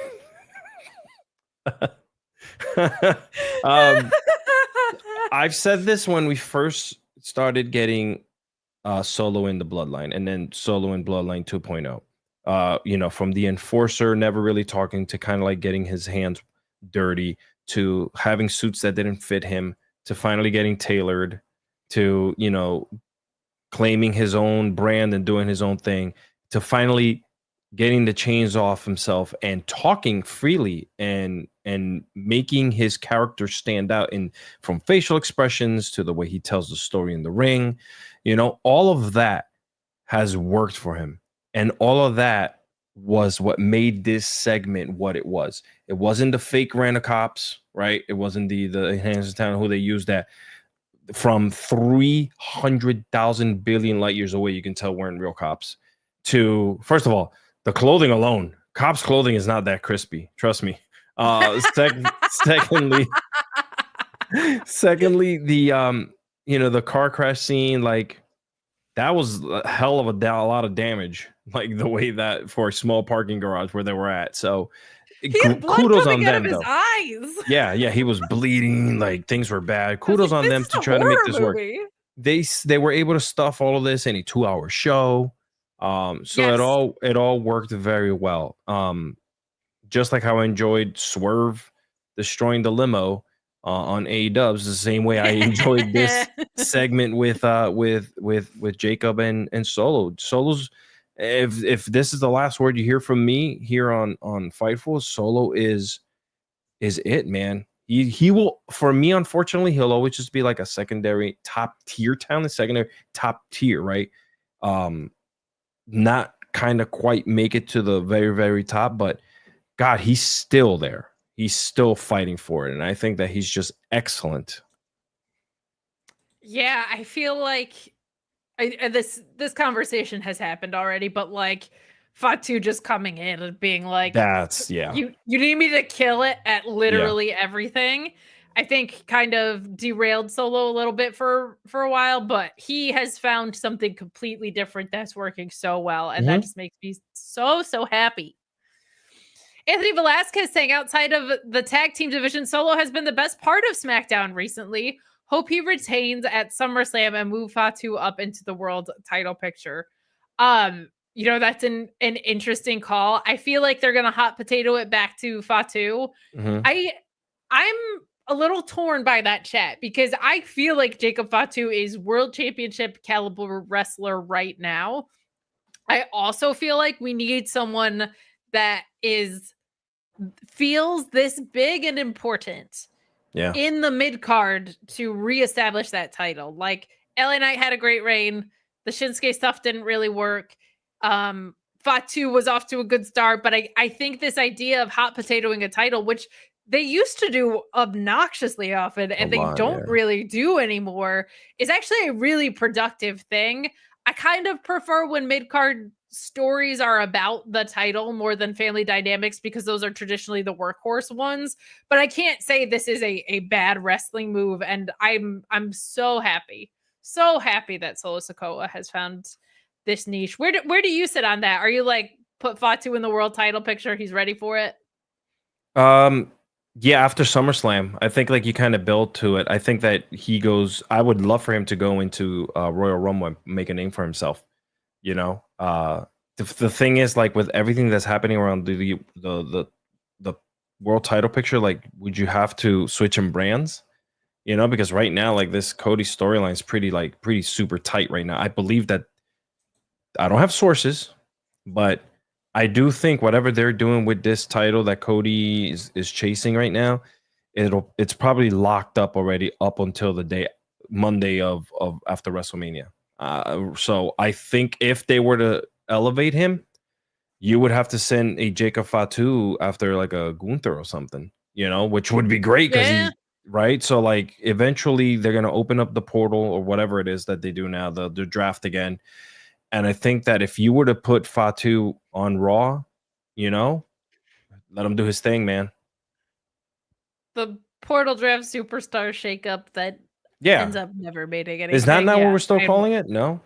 I've said this when we first started getting Solo in the Bloodline, and then Solo in Bloodline 2.0. You know, from the enforcer never really talking to kind of like getting his hands dirty, to having suits that didn't fit him, to finally getting tailored, to, you know, claiming his own brand and doing his own thing, to finally getting the chains off himself and talking freely and making his character stand out, in from facial expressions to the way he tells the story in the ring. You know, all of that has worked for him, and all of that was what made this segment what it was. It wasn't the fake rent-a-cops, right? It wasn't the enhanced talent who they used that from 300,000 billion light years away. You can tell weren't real cops. To, first of all, the clothing alone, cops' clothing is not that crispy. Trust me. Secondly, the you know, the car crash scene, like that was a hell of a lot of damage, like the way that for a small parking garage where they were at. So kudos on them, though. Eyes. Yeah, he was bleeding, like things were bad. Kudos on them to try to make this work. They were able to stuff all of this in a 2-hour show. So yes, it all worked very well. Just like how I enjoyed Swerve destroying the limo on AEW, the same way I enjoyed this segment with Jacob and Solo. Solo's, if this is the last word you hear from me here on Fightful, Solo is it, man. He will, for me, unfortunately, he'll always just be like a secondary top tier talent, secondary top tier, right? Not kind of quite make it to the very, very top, but God, he's still there. He's still fighting for it. And I think that he's just excellent. Yeah, I feel like this conversation has happened already, but like Fatu just coming in and being like, that's, yeah, you need me to kill it at literally everything. I think kind of derailed Solo a little bit for a while, but he has found something completely different that's working so well. And that just makes me so happy. Anthony Velasquez saying, outside of the tag team division, Solo has been the best part of SmackDown recently. Hope he retains at SummerSlam and move Fatu up into the world title picture. You know, that's an interesting call. I feel like they're going to hot potato it back to Fatu. I'm a little torn by that chat because I feel like Jacob Fatu is world championship caliber wrestler right now. I also feel like we need someone that feels this big and important in the mid card to reestablish that title. Like LA Knight had a great reign. The Shinsuke stuff didn't really work. Fatu was off to a good start, but I think this idea of hot potatoing a title, which they used to do obnoxiously often and they don't really do anymore, is actually a really productive thing. I kind of prefer when mid-card stories are about the title more than family dynamics because those are traditionally the workhorse ones. But I can't say this is a bad wrestling move, and I'm so happy that Solo Sakoa has found this niche. Where do you sit on that? Are you like put Fatu in the world title picture? He's ready for it. Yeah, after SummerSlam, I think like you kind of build to it. I think that he goes. I would love for him to go into Royal Rumble and make a name for himself. You know, the thing is, like with everything that's happening around the world title picture, like would you have to switch in brands? You know, because right now, like this Cody storyline is pretty super tight right now. I believe that I don't have sources, but I do think whatever they're doing with this title that Cody is chasing right now, it's probably locked up already up until the day Monday of after WrestleMania. So I think if they were to elevate him, you would have to send a Jacob Fatu after like a Gunther or something, you know, which would be great because he's right. So like eventually they're gonna open up the portal or whatever it is that they do now, the draft again. And I think that if you were to put Fatu on Raw, you know, let him do his thing, man. The portal draft superstar shakeup that ends up never making anything. Is that not what we're still calling it? No.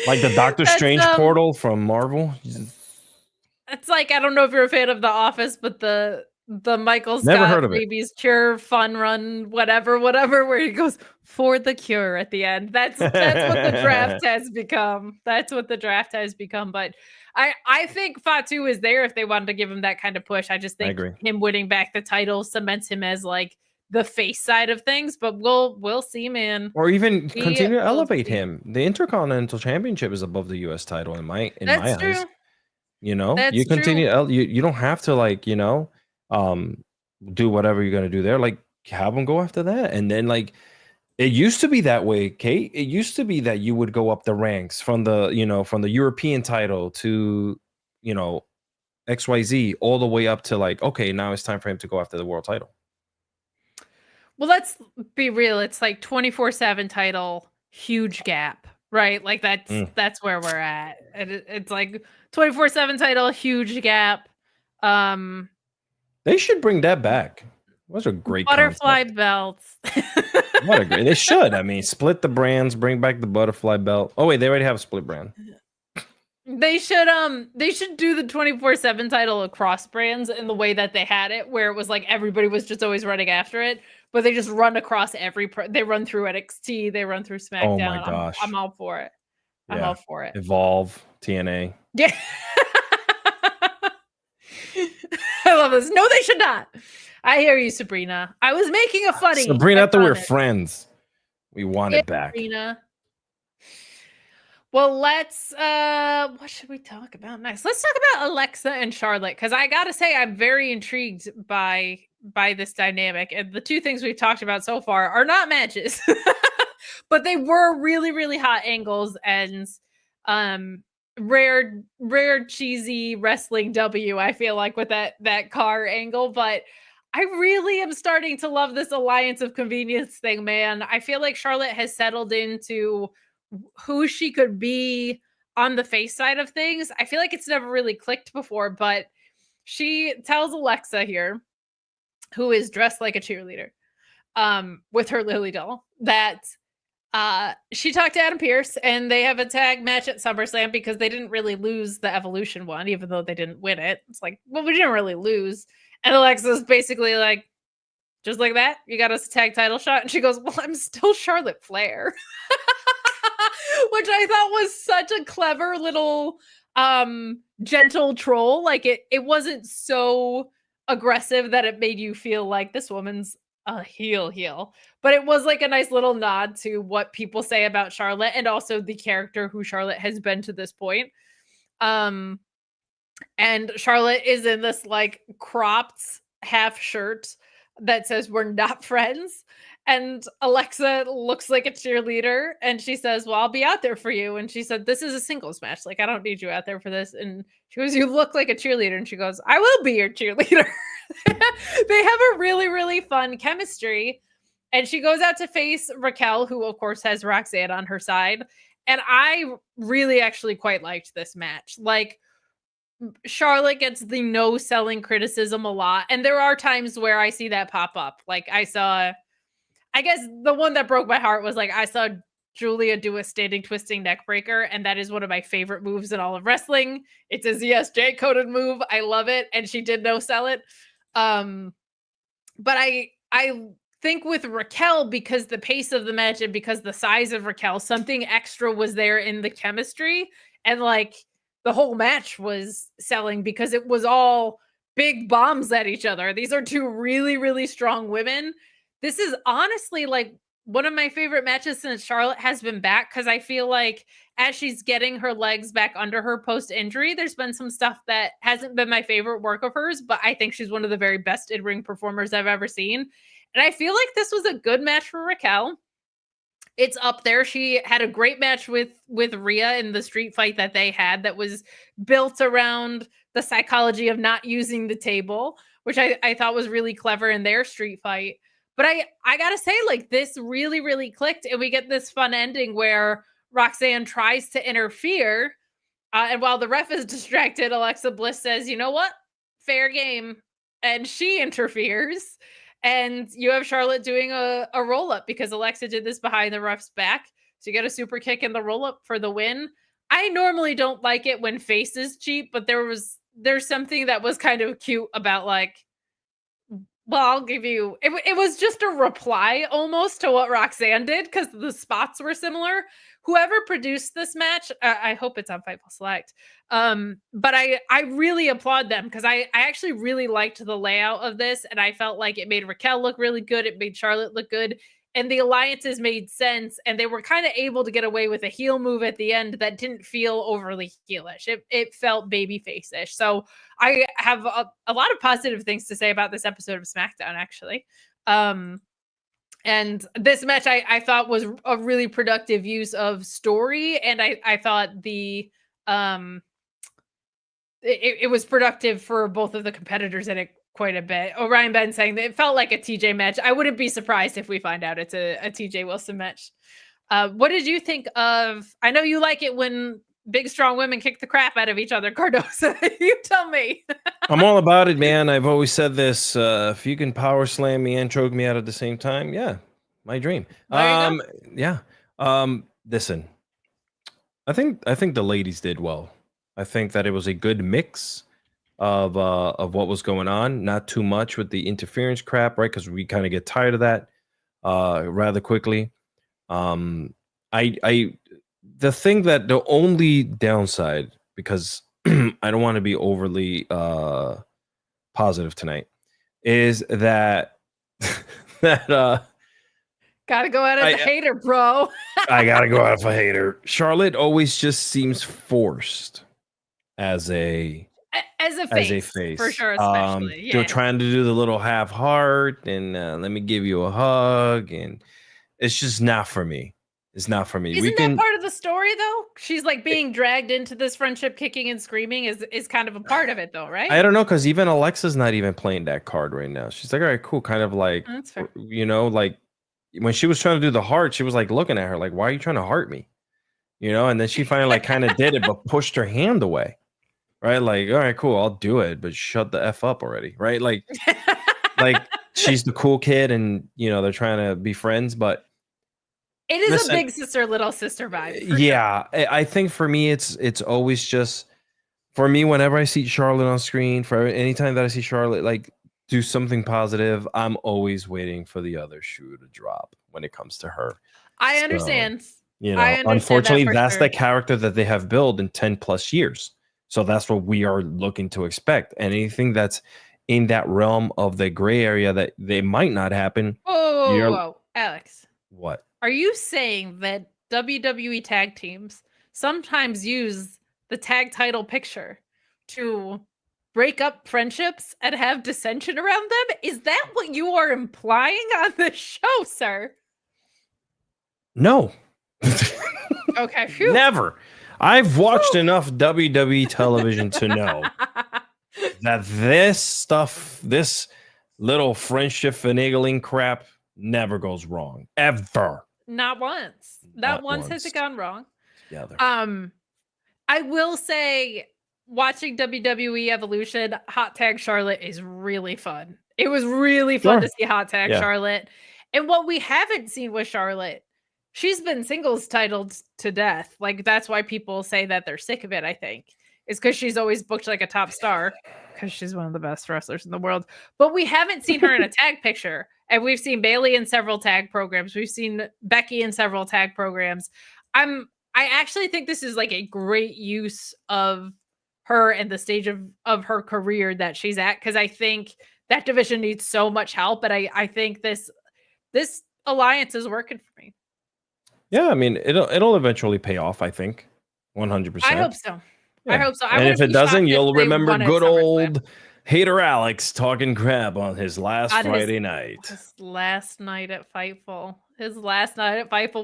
Like the Doctor Strange portal from Marvel. It's like, I don't know if you're a fan of The Office, but the Michael Scott Babies Cure Fun Run, whatever, where he goes for the cure at the end. That's what the draft has become. That's what the draft has become. But I think Fatu is there if they wanted to give him that kind of push. I just think him winning back the title cements him as like the face side of things. But we'll see, man. Or even continue to elevate him. The Intercontinental Championship is above the US title in my eyes. You know, you continue. You don't have to like, you know, do whatever you're gonna do there. Like have them go after that, and then like it used to be that way, Kate. It used to be that you would go up the ranks from the European title to XYZ all the way up to like, okay, now it's time for him to go after the world title. Well, let's be real. It's like 24/7 title, huge gap, right? Like that's where we're at. And it's like 24/7 title, huge gap. They should bring that back. Those are great butterfly belts. They should. I mean, split the brands, bring back the butterfly belt. Oh wait, they already have a split brand. They should do the 24/7 title across brands in the way that they had it, where it was like everybody was just always running after it, but they just run across they run through NXT, they run through SmackDown. Oh my gosh. I'm all for it. Yeah. I'm all for it. Evolve, TNA. Yeah. I love this. No, they should not. I hear you, Sabrina. I was making a funny. Sabrina, I thought we were friends. We want it back. Sabrina. Well, let's what should we talk about next? Let's talk about Alexa and Charlotte, because I gotta say I'm very intrigued by this dynamic. And the two things we've talked about so far are not matches, but they were really, really hot angles and rare cheesy wrestling W, I feel like, with that car angle. But I really am starting to love this alliance of convenience thing, man. I feel like Charlotte has settled into who she could be on the face side of things. I feel like it's never really clicked before, but she tells Alexa here, who is dressed like a cheerleader, with her Lily doll, that she talked to Adam Pearce and they have a tag match at SummerSlam because they didn't really lose the Evolution one, even though they didn't win it. It's like, well, we didn't really lose. And Alexa's basically like, just like that, you got us a tag title shot. And she goes, well, I'm still Charlotte Flair. Which I thought was such a clever little gentle troll. Like it wasn't so aggressive that it made you feel like this woman's a heel. But it was like a nice little nod to what people say about Charlotte and also the character who Charlotte has been to this point. And Charlotte is in this like cropped half shirt that says we're not friends. And Alexa looks like a cheerleader and she says, well, I'll be out there for you. And she said, this is a singles match. Like, I don't need you out there for this. And she goes, you look like a cheerleader. And she goes, I will be your cheerleader. They have a really, really fun chemistry. And she goes out to face Raquel, who of course has Roxanne on her side. And I really actually quite liked this match. Like, Charlotte gets the no selling criticism a lot. And there are times where I see that pop up. Like, I guess the one that broke my heart was like, I saw Julia do a standing twisting neck breaker. And that is one of my favorite moves in all of wrestling. It's a ZSJ coded move. I love it. And she did no sell it. But I think with Raquel, because the pace of the match and because the size of Raquel, something extra was there in the chemistry. And like, the whole match was selling because it was all big bombs at each other. These are two really, really strong women. This is honestly like one of my favorite matches since Charlotte has been back, because I feel like as she's getting her legs back under her post-injury, there's been some stuff that hasn't been my favorite work of hers, but I think she's one of the very best in-ring performers I've ever seen. And I feel like this was a good match for Raquel. It's up there. She had a great match with Rhea in the street fight that they had that was built around the psychology of not using the table, which I thought was really clever in their street fight. But I gotta say, like, this really, really clicked. And we get this fun ending where Roxanne tries to interfere. And while the ref is distracted, Alexa Bliss says, you know what? Fair game. And she interferes. And you have Charlotte doing a roll-up because Alexa did this behind the ref's back. So you get a super kick in the roll-up for the win. I normally don't like it when face is cheap, but there's something that was kind of cute about, like, well, I'll give you, it was just a reply almost to what Roxanne did because the spots were similar. Whoever produced this match, I hope it's on Fightful Select. But I really applaud them because I actually really liked the layout of this, and I felt like it made Raquel look really good. It made Charlotte look good, and the alliances made sense, and they were kind of able to get away with a heel move at the end that didn't feel overly heelish. It felt babyface-ish. So I have a lot of positive things to say about this episode of SmackDown, actually. And this match I thought was a really productive use of story, and I thought it was productive for both of the competitors in it quite a bit. Orion Ben saying that it felt like a TJ match. I wouldn't be surprised if we find out it's a TJ Wilson match. What did you think of? I know you like it when big strong women kick the crap out of each other, Cardosa. You tell me. I'm all about it, man. I've always said this. If you can power slam me and choke me out at the same time, yeah, my dream. There you go. Yeah. Listen, I think the ladies did well. I think that it was a good mix of what was going on. Not too much with the interference crap, right? Because we kind of get tired of that rather quickly. The thing that the only downside, because I don't want to be overly positive tonight, is that gotta go out as a hater, bro. I gotta go out as a hater. Charlotte always just seems forced as a face for sure, especially. They're trying to do the little half heart and let me give you a hug, and it's just not for me. It's not for me. Isn't that part of the story, though? She's like being dragged into this friendship, kicking and screaming is kind of a part of it, though, right? I don't know, because even Alexa's not even playing that card right now. She's like, all right, cool. Kind of like, that's fair. You know, like when she was trying to do the heart, she was like looking at her like, why are you trying to heart me? You know, and then she finally like kind of did it, but pushed her hand away. Right? Like, all right, cool, I'll do it, but shut the F up already. Right? Like, like she's the cool kid and, you know, they're trying to be friends, but it is a big sister, little sister vibe. Yeah. Sure. I think for me, it's always just, for me, whenever I see Charlotte on screen, for anytime that I see Charlotte, like, do something positive, I'm always waiting for the other shoe to drop when it comes to her. I understand. You know, unfortunately, that's the character that they have built in 10 plus years. So that's what we are looking to expect. And anything that's in that realm of the gray area that they might not happen. Whoa, Alex. What? Are you saying that WWE tag teams sometimes use the tag title picture to break up friendships and have dissension around them? Is that what you are implying on the show, sir? No. Okay, phew. Never. I've watched enough WWE television to know that this stuff, this little friendship finagling crap never goes wrong. Ever. Not once. Not once has it gone wrong. Together. I will say, watching WWE Evolution, Hot Tag Charlotte is really fun. It was really fun to see Hot Tag Charlotte. And what we haven't seen with Charlotte, she's been singles titled to death. Like, that's why people say that they're sick of it, I think. It's because she's always booked like a top star because she's one of the best wrestlers in the world. But we haven't seen her in a tag picture. And we've seen Bayley in several tag programs. We've seen Becky in several tag programs. I actually think this is like a great use of her and the stage of her career that she's at, because I think that division needs so much help. But I think this alliance is working for me. Yeah, I mean, it'll eventually pay off, I think. 100%. I hope so. Yeah. I hope so. And if it doesn't, you'll remember good old hater Alex talking crap on his last Friday night. His last night at Fightful.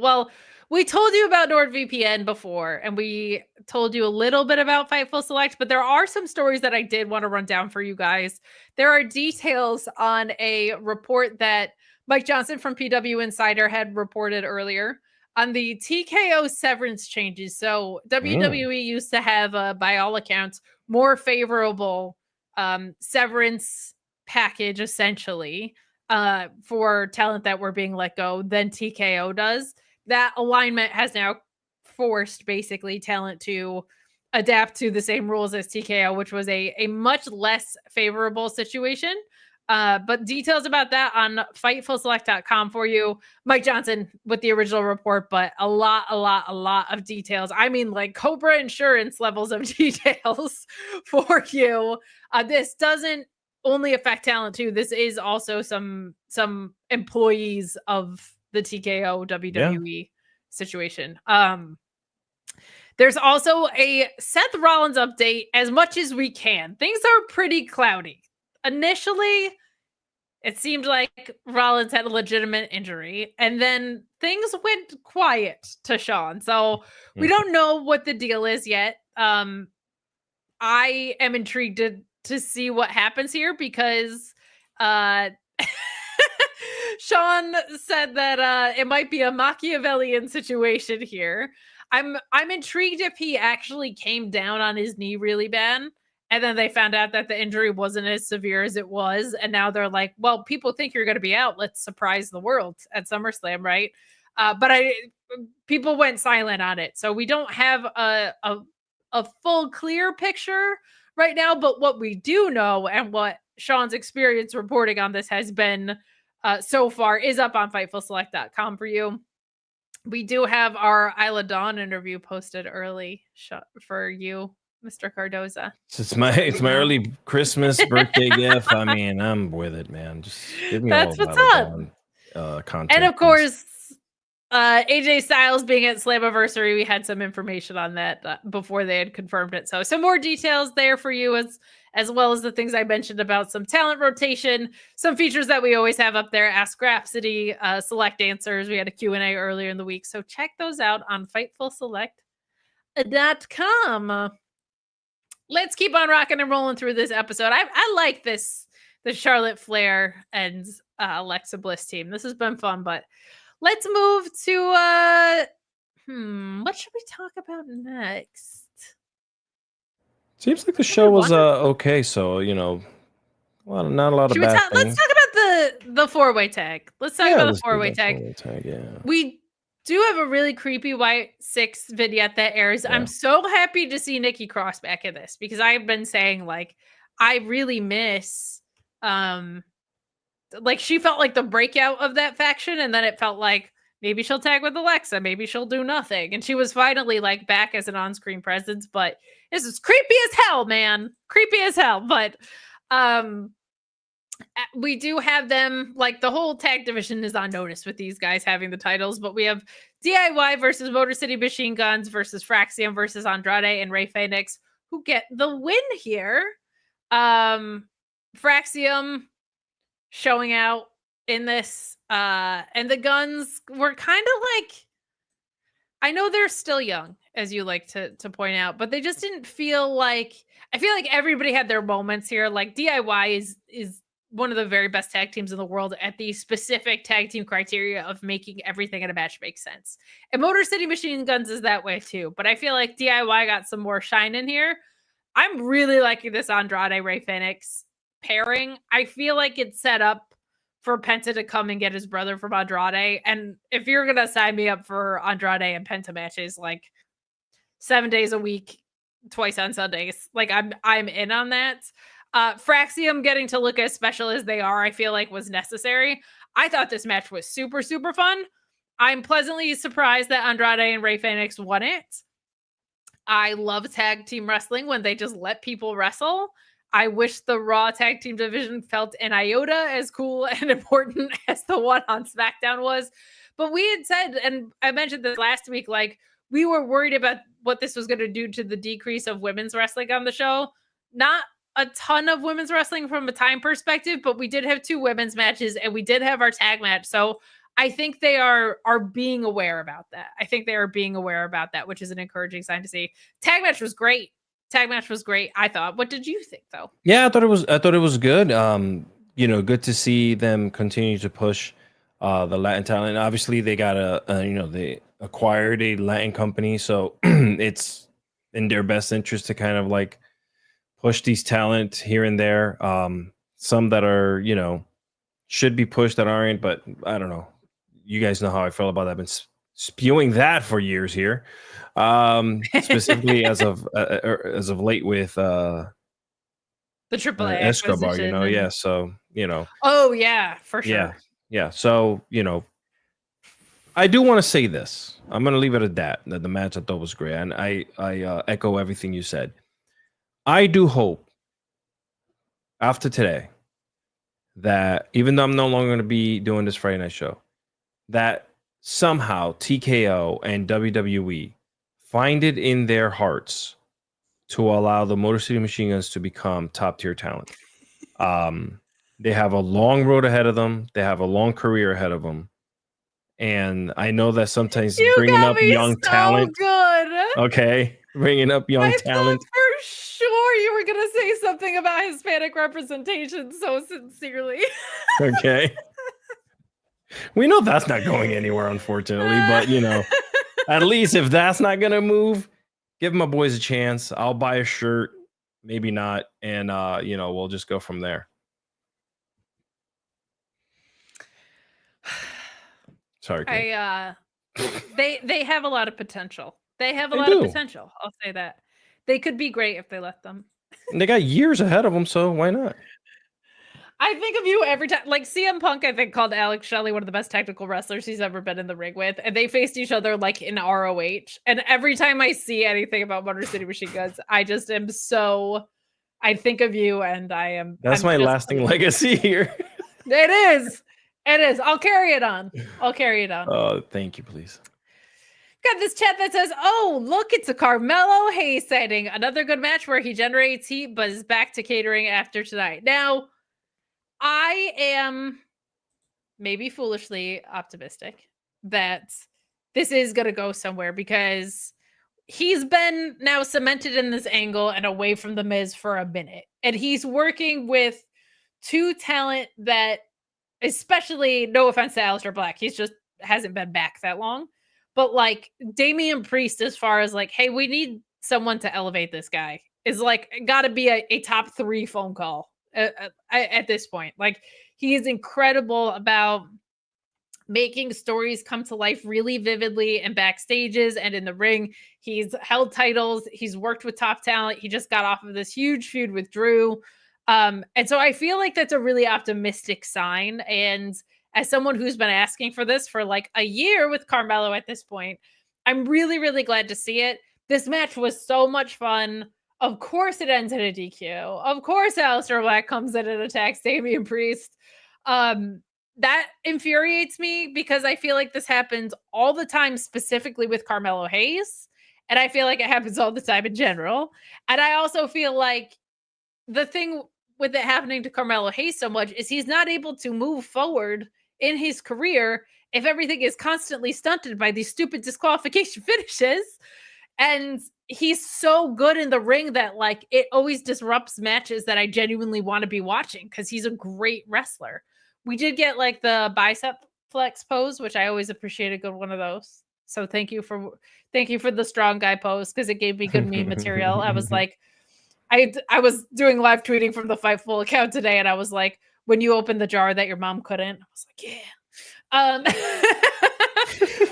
Well, we told you about NordVPN before, and we told you a little bit about Fightful Select, but there are some stories that I did want to run down for you guys. There are details on a report that Mike Johnson from PW Insider had reported earlier on the TKO severance changes. So WWE used to have, by all accounts, more favorable severance package, essentially, for talent that were being let go than TKO does. That alignment has now forced basically talent to adapt to the same rules as TKO, which was a much less favorable situation. But details about that on FightfulSelect.com for you. Mike Johnson with the original report, but a lot of details. I mean, like Cobra Insurance levels of details for you. This doesn't only affect talent too. This is also some employees of the TKO WWE situation. There's also a Seth Rollins update as much as we can. Things are pretty cloudy. Initially, it seemed like Rollins had a legitimate injury, and then things went quiet to Sean. So we don't know what the deal is yet. I am intrigued to see what happens here because Sean said that it might be a Machiavellian situation here. I'm intrigued if he actually came down on his knee really bad, and then they found out that the injury wasn't as severe as it was, and now they're like, well, people think you're going to be out. Let's surprise the world at SummerSlam, right? But people went silent on it, so we don't have a full clear picture right now. But what we do know, and what Sean's experience reporting on this has been so far, is up on FightfulSelect.com for you. We do have our Isla Dawn interview posted early for you, Mr. Cardoza. It's my early Christmas birthday gift. I mean, I'm with it, man. Just give me that's all what's up. Content. And of course, AJ Styles being at Slammiversary, we had some information on that before they had confirmed it. So some more details there for you, as well as the things I mentioned about some talent rotation, some features that we always have up there, Ask Rhapsody, Select Answers. We had a Q&A earlier in the week, so check those out on FightfulSelect.com. Let's keep on rocking and rolling through this episode. I like the Charlotte Flair and Alexa Bliss team. This has been fun, but let's move to what should we talk about next? Seems like the show was okay, so not a lot of bad things. Let's talk about the four-way tag. Let's talk about the four-way tag. We do have a really creepy White 6 vignette that airs. Yeah. I'm so happy to see Nikki Cross back in this because I've been saying, like, I really miss like she felt like the breakout of that faction, and then it felt like maybe she'll tag with Alexa, maybe she'll do nothing, and she was finally like back as an on-screen presence. But this is creepy as hell, man, creepy as hell. But we do have them, like, the whole tag division is on notice with these guys having the titles, but we have DIY versus Motor City Machine Guns versus Fraxiom versus Andrade and Rey Fenix, who get the win here. Fraxiom showing out in this, and the Guns were kind of like, I know they're still young, as you like to point out, but they just didn't feel like, I feel like everybody had their moments here. Like DIY is one of the very best tag teams in the world at the specific tag team criteria of making everything in a match make sense. And Motor City Machine Guns is that way too. But I feel like DIY got some more shine in here. I'm really liking this Andrade Ray Fenix pairing. I feel like it's set up for Penta to come and get his brother from Andrade. And if you're gonna sign me up for Andrade and Penta matches like 7 days a week, twice on Sundays, like I'm in on that. Fraxiom getting to look as special as they are, I feel like was necessary. I thought this match was super, super fun. I'm pleasantly surprised that Andrade and Ray Fenix won it. I love tag team wrestling when they just let people wrestle. I wish the Raw tag team division felt an iota as cool and important as the one on SmackDown was. But we had said, and I mentioned this last week, like we were worried about what this was going to do to the decrease of women's wrestling on the show. Not a ton of women's wrestling from a time perspective, but we did have 2 women's matches and we did have our tag match. So I think they are being aware about that. I think they are being aware about that, which is an encouraging sign to see. Tag match was great. I thought. What did you think though? Yeah, I thought it was good. Good to see them continue to push the Latin talent. Obviously, they got they acquired a Latin company, so it's in their best interest to kind of like push these talent here and there. Some that are, should be pushed that aren't, but I don't know. You guys know how I feel about that. I've been spewing that for years here. Specifically as of late with the AAA Escobar, yeah. So, Oh yeah, for sure. Yeah. So, I do want to say this. I'm going to leave it at that the match I thought was great. And I echo everything you said. I do hope after today that even though I'm no longer going to be doing this Friday night show, that somehow TKO and WWE find it in their hearts to allow the Motor City Machine Guns to become top tier talent. They have a long road ahead of them. They have a long career ahead of them. And I know that sometimes bringing up young talent. Good. Okay. Bringing up young talent. For sure you were going to say something about Hispanic representation so sincerely. Okay. We know that's not going anywhere, unfortunately. But, at least if that's not going to move, give my boys a chance. I'll buy a shirt. Maybe not. And, we'll just go from there. Sorry. They have a lot of potential. Of potential. I'll say that. They could be great if they let them. And they got years ahead of them, so why not? I think of you every time. Like CM Punk, I think, called Alex Shelley one of the best technical wrestlers he's ever been in the ring with. And they faced each other like in ROH. And every time I see anything about Motor City Machine Guns, I just am I think of you and I am. That's my lasting legacy here. It is. I'll carry it on. Oh, thank you, please. Got this chat that says, oh, look, it's a Carmelo Hayes sighting. Another good match where he generates heat, but is back to catering after tonight. Now, I am maybe foolishly optimistic that this is going to go somewhere because he's been now cemented in this angle and away from the Miz for a minute. And he's working with 2 talent that, especially, no offense to Aleister Black, he's just hasn't been back that long. But like Damian Priest, as far as like, hey, we need someone to elevate this guy, is like got to be a top 3 phone call at this point. Like he is incredible about making stories come to life really vividly in backstages and in the ring. He's held titles. He's worked with top talent. He just got off of this huge feud with Drew. And so I feel like that's a really optimistic sign. And as someone who's been asking for this for like a year with Carmelo at this point, I'm really, really glad to see it. This match was so much fun. Of course it ends in a DQ. Of course Aleister Black comes in and attacks Damian Priest. That infuriates me because I feel like this happens all the time, specifically with Carmelo Hayes. And I feel like it happens all the time in general. And I also feel like the thing with it happening to Carmelo Hayes so much is he's not able to move forward in his career if everything is constantly stunted by these stupid disqualification finishes. And he's so good in the ring that like it always disrupts matches that I genuinely want to be watching because he's a great wrestler. We did get like the bicep flex pose, which I always appreciate a good one of those. So thank you for the strong guy pose because it gave me good meme material. I was like, I was doing live tweeting from the Fightful account today, and I was like, when you opened the jar that your mom couldn't, I was like, yeah.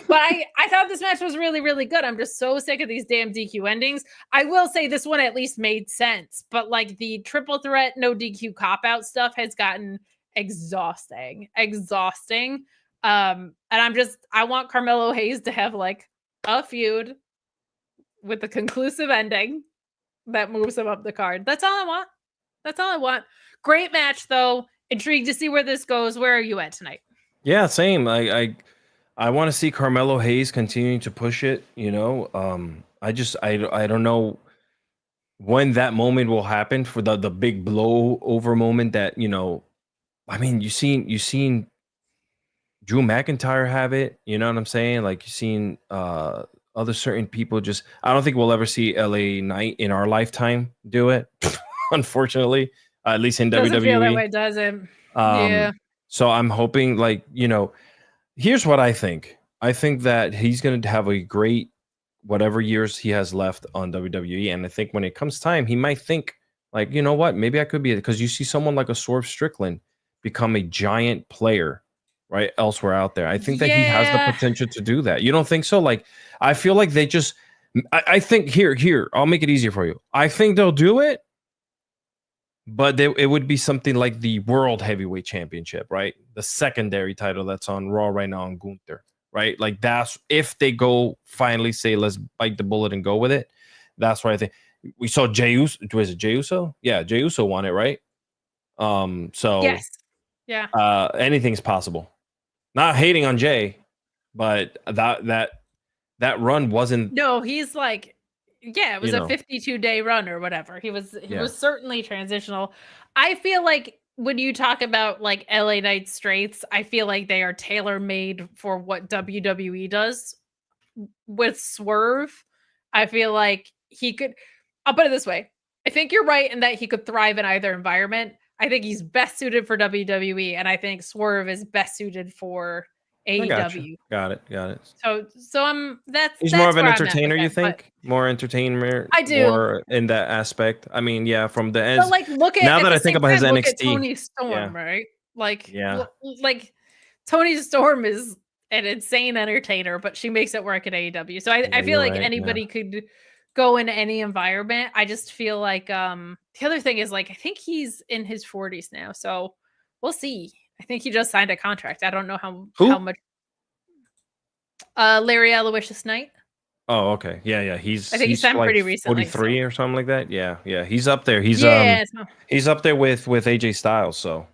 But I thought this match was really, really good. I'm just so sick of these damn DQ endings. I will say this one at least made sense, but like the triple threat, no DQ cop out stuff has gotten exhausting. And I want Carmelo Hayes to have like a feud with a conclusive ending that moves him up the card. That's all I want. Great match though. Intrigued to see where this goes. Where are you at tonight? Yeah, same. I want to see Carmelo Hayes continuing to push it. You know, I don't know when that moment will happen for the big blow over moment that, you know, I mean, you seen Drew McIntyre have it. You know what I'm saying? Like you've seen other certain people just. I don't think we'll ever see LA Knight in our lifetime do it. Unfortunately, at least in Doesn't WWE. feel that way, does it? Yeah. So I'm hoping, like, you know, here's what I think. I think that he's going to have a great whatever years he has left on WWE. And I think when it comes time, he might think, like, you know what, maybe I could be it. Because you see someone like a Swerve Strickland become a giant player, right, elsewhere out there. I think that he has the potential to do that. You don't think so? Like, I feel like they just, I think, here, I'll make it easier for you. I think they'll do it. But it would be something like the World Heavyweight Championship, right? The secondary title that's on Raw right now on Gunther, right? Like that's if they go finally say let's bite the bullet and go with it. That's what I think. We saw Jey Uso. Was it Jey Uso? Yeah, Jey Uso won it, right? So yes, yeah. Anything's possible. Not hating on Jey, but that run wasn't. No, he's like. Yeah, it was a 52-day run or whatever. He was certainly transitional. I feel like when you talk about like LA Knight straights, I feel like they are tailor-made for what WWE does with Swerve. I feel like he could, I'll put it this way. I think you're right in that he could thrive in either environment. I think he's best suited for WWE, and I think Swerve is best suited for AEW. Got it. So he's more of an entertainer, you think? More entertainer. I do. More in that aspect. I mean, yeah, from the end. But like, look at now that I think about his NXT, Toni Storm, right? Like, like Toni Storm is an insane entertainer, but she makes it work at AEW. So I feel like anybody could go in any environment. I just feel like the other thing is like I think he's in his 40s now, so we'll see. I think he just signed a contract. I don't know how much. Larry Aloysius Knight. Oh, okay. Yeah. I think he signed like pretty recently. 43 or something like that. Yeah. He's up there. He's up there with AJ Styles. So.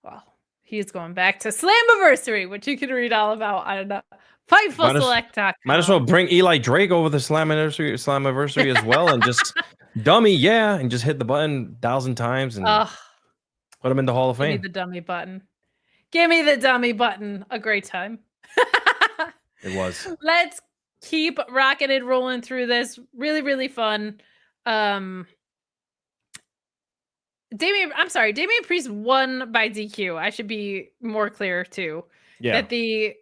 Well, he's going back to Slammiversary, which you can read all about on Fightful.com. Might as well bring Eli Drake over the Slammiversary as well, and just dummy, and just hit the button 1,000 times and. Put him in the Hall of Fame. Give me the dummy button. Give me the dummy button. A great time. It was. Let's keep rocking and rolling through this. Really, really fun. Damian Priest won by DQ. I should be more clear too. Yeah. That the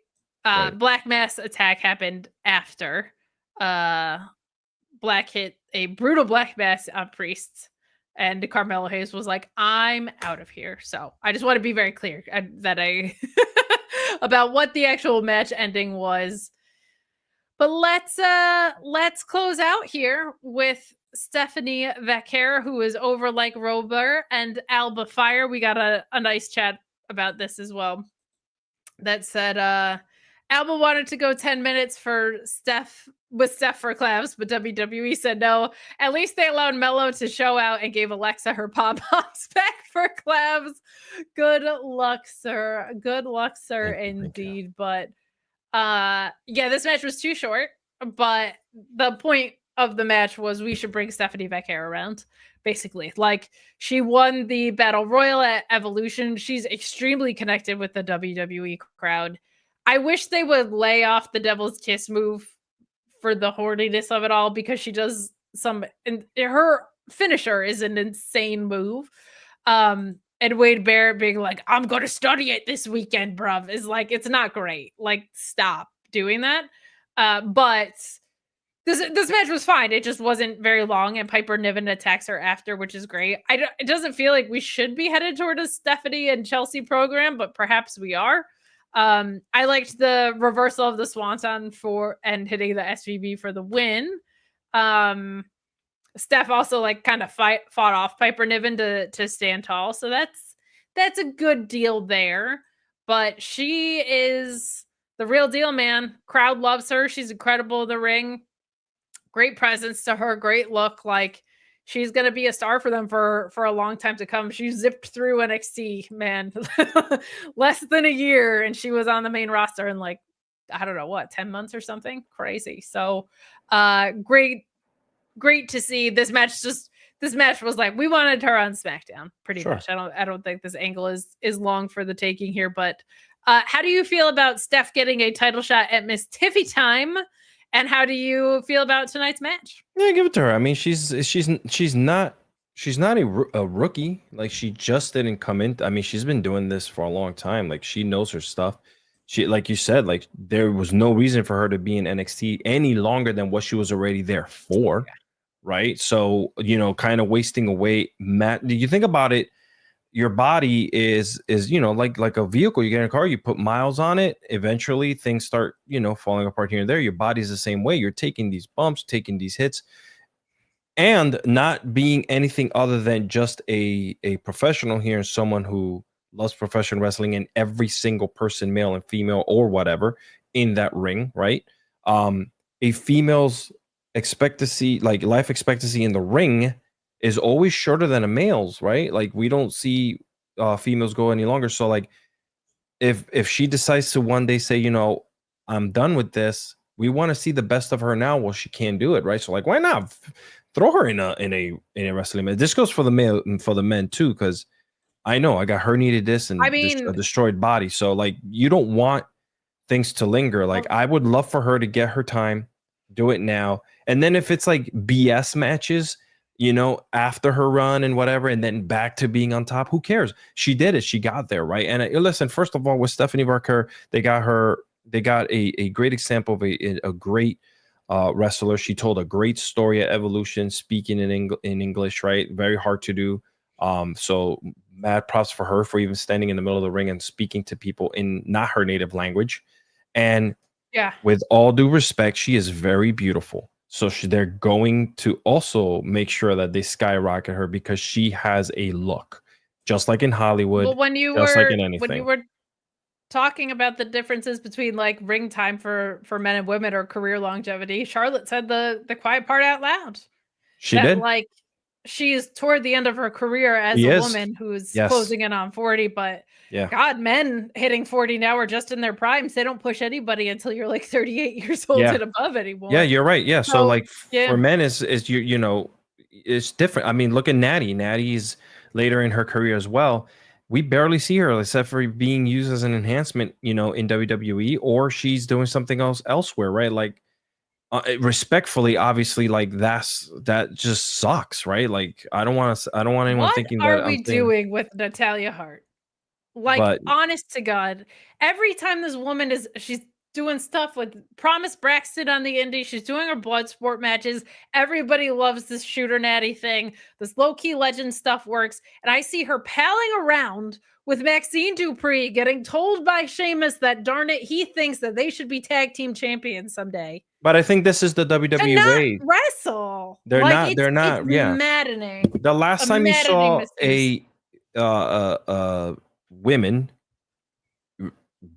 Black Mass attack happened after Black hit a brutal Black Mass on Priest. And Carmelo Hayes was like, I'm out of here. So I just want to be very clear that about what the actual match ending was. But let's close out here with Stephanie Vaquer, who is over like Rober, and Alba Fyre. We got a nice chat about this as well. That said, Alba wanted to go 10 minutes for Steph for collabs, but WWE said no. At least they allowed Mello to show out and gave Alexa her pom-poms back for collabs. Good luck, sir. Good luck, sir, indeed. But this match was too short. But the point of the match was we should bring Stephanie Vaquer around basically. Like, she won the Battle Royal at Evolution. She's extremely connected with the WWE crowd. I wish they would lay off the Devil's Kiss move for the horniness of it all, because she does and her finisher is an insane move. And Wade Barrett being like, I'm gonna study it this weekend, bruv, is like, it's not great. Like, stop doing that. But this match was fine. It just wasn't very long, and Piper Niven attacks her after, which is great. It doesn't feel like we should be headed toward a Stephanie and Chelsea program, but perhaps we are. I liked the reversal of the Swanton and hitting the SVB for the win. Steph also like kind of fought off Piper Niven to stand tall, so that's a good deal there. But she is the real deal, man. Crowd loves her. She's incredible in the ring. Great presence to her. Great look. Like, she's gonna be a star for them for a long time to come. She zipped through NXT, man, less than a year, and she was on the main roster in like, I don't know what, 10 months or something crazy. So, great to see. This match was like, we wanted her on SmackDown pretty much. I don't think this angle is long for the taking here, but how do you feel about Steph getting a title shot at Miss Tiffy time? And how do you feel about tonight's match? Yeah, give it to her. I mean, she's not a rookie. Like, she just didn't come in. I mean, she's been doing this for a long time. Like, she knows her stuff. She, like you said, like, there was no reason for her to be in NXT any longer than what she was already there for. Yeah. Right. So, kind of wasting away. Matt, do you think about it? Your body is like a vehicle. You get in a car, you put miles on it. Eventually things start, falling apart here and there. Your body's the same way. You're taking these bumps, taking these hits, and not being anything other than just a professional here, and someone who loves professional wrestling, and every single person, male and female or whatever, in that ring, right? A female's life expectancy in the ring is always shorter than a male's, right? Like, we don't see females go any longer. So, like, if she decides to one day say, I'm done with this, we want to see the best of her now. Well, she can't do it, right? So, like, why not throw her in a wrestling match? This goes for the male and for the men too, because I know I got herniated disc and a destroyed body. So, like, you don't want things to linger. Like, I would love for her to get her time, do it now, and then if it's like BS matches, after her run and whatever, and then back to being on top, who cares? She did it. She got there, right? And listen, first of all, with Stephanie Vaquer, they got a great example of a great wrestler. She told a great story at Evolution, speaking in English, right? Very hard to do. So mad props for her for even standing in the middle of the ring and speaking to people in not her native language. And yeah, with all due respect, she is very beautiful. So they're going to also make sure that they skyrocket her, because she has a look, just like in Hollywood. Well, when you were talking about the differences between like ring time for men and women or career longevity, Charlotte said the quiet part out loud. She did. Like, she's toward the end of her career as a woman who's closing in on 40, but God, men hitting 40 now are just in their primes. They don't push anybody until you're like 38 years old and above anymore. Yeah, you're right. Yeah. So like for men is it's different. I mean, look at Natty. Natty's later in her career as well. We barely see her except for being used as an enhancement, in WWE, or she's doing something else elsewhere, right? Like, respectfully, obviously, like that just sucks, right? Like, I don't want anyone thinking that. What are we doing with Natalya Hart? Like, honest to God, every time this woman she's doing stuff with Promise Braxton on the indie, she's doing her blood sport matches. Everybody loves this shooter natty thing. This low key legend stuff works, and I see her palling around with Maxine Dupree, getting told by Sheamus that, darn it, he thinks that they should be tag team champions someday. But I think this is the WWE way. Wrestle. They're not. It's yeah, maddening. The last time you saw women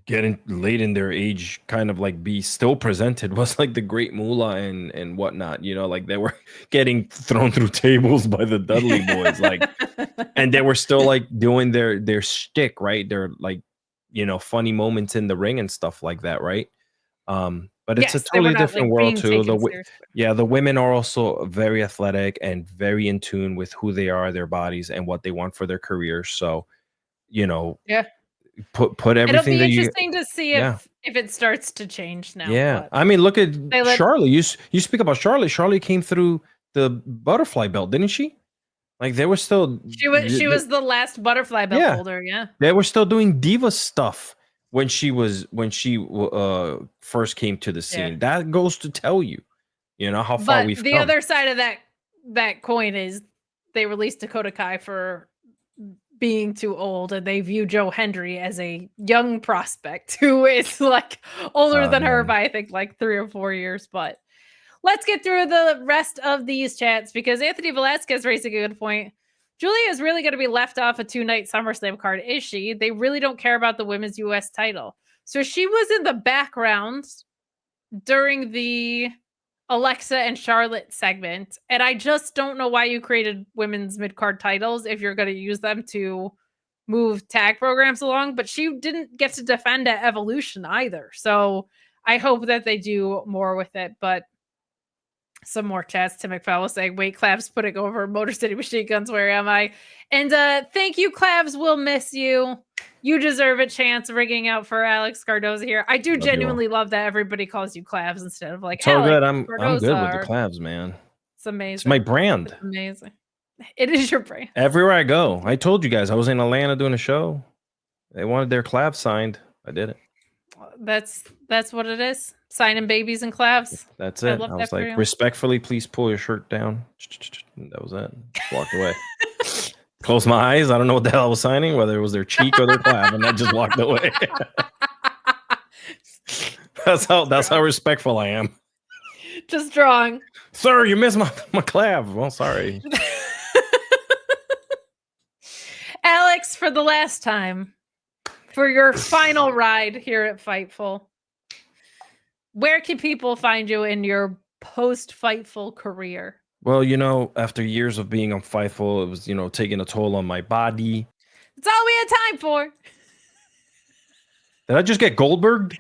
getting late in their age kind of like be still presented was like the Great Moolah and whatnot, like they were getting thrown through tables by the Dudley boys, like, and they were still like doing their shtick, right? They're like, funny moments in the ring and stuff like that, right? But But it's a Yes, they were totally not, different like, world being too. taken seriously. The women are also very athletic and very in tune with who they are, their bodies, and what they want for their careers. So, Yeah. put It'll everything be that you. interesting to see Yeah. if it starts to change now. Yeah, But I mean, look at they let Charlotte. You speak about Charlotte. Charlotte came through the butterfly belt, didn't she? Like they were still. she was the last butterfly belt Yeah. holder. Yeah. They were still doing diva stuff when she first came to the scene. Yeah. That goes to tell you, how far But we've the come. other side of that coin is they released Dakota Kai for being too old, and they view Joe Hendry as a young prospect who is like older than her by I think like 3 or 4 years. But let's get through the rest of these chats because Anthony Velasquez raised a good point. Julia is really going to be left off a 2-night SummerSlam card, is she? They really don't care about the women's US title. So she was in the background during the Alexa and Charlotte segment. And I just don't know why you created women's mid-card titles if you're going to use them to move tag programs along. But she didn't get to defend at Evolution either. So I hope that they do more with it. But some more chats. Tim McFowell saying, wait, Clavs putting over Motor City Machine Guns. Where am I? And thank you, Clavs. We'll miss you. You deserve a chance rigging out for Alex Cardoza here. I do genuinely love that everybody calls you Clavs instead of like It's all Alex good. I'm Cardoza good with the Clavs, man. It's amazing. It's my brand. It's amazing. It is your brand. Everywhere I go. I told you guys I was in Atlanta doing a show. They wanted their Clavs signed. I did it. That's what it is. Signing babies and Clavs. That's it. I was like, respectfully, please pull your shirt down. That was it. Just walked away. Closed my eyes. I don't know what the hell I was signing, whether it was their cheek or their clav, and I just walked away. That's how respectful I am. Just drawing. Sir, you missed my clav. Well, sorry. Alex, for the last time, for your final ride here at Fightful, where can people find you in your post-Fightful career? Well, after years of being on Fightful, it was, taking a toll on my body. That's all we had time for. Did I just get Goldberged?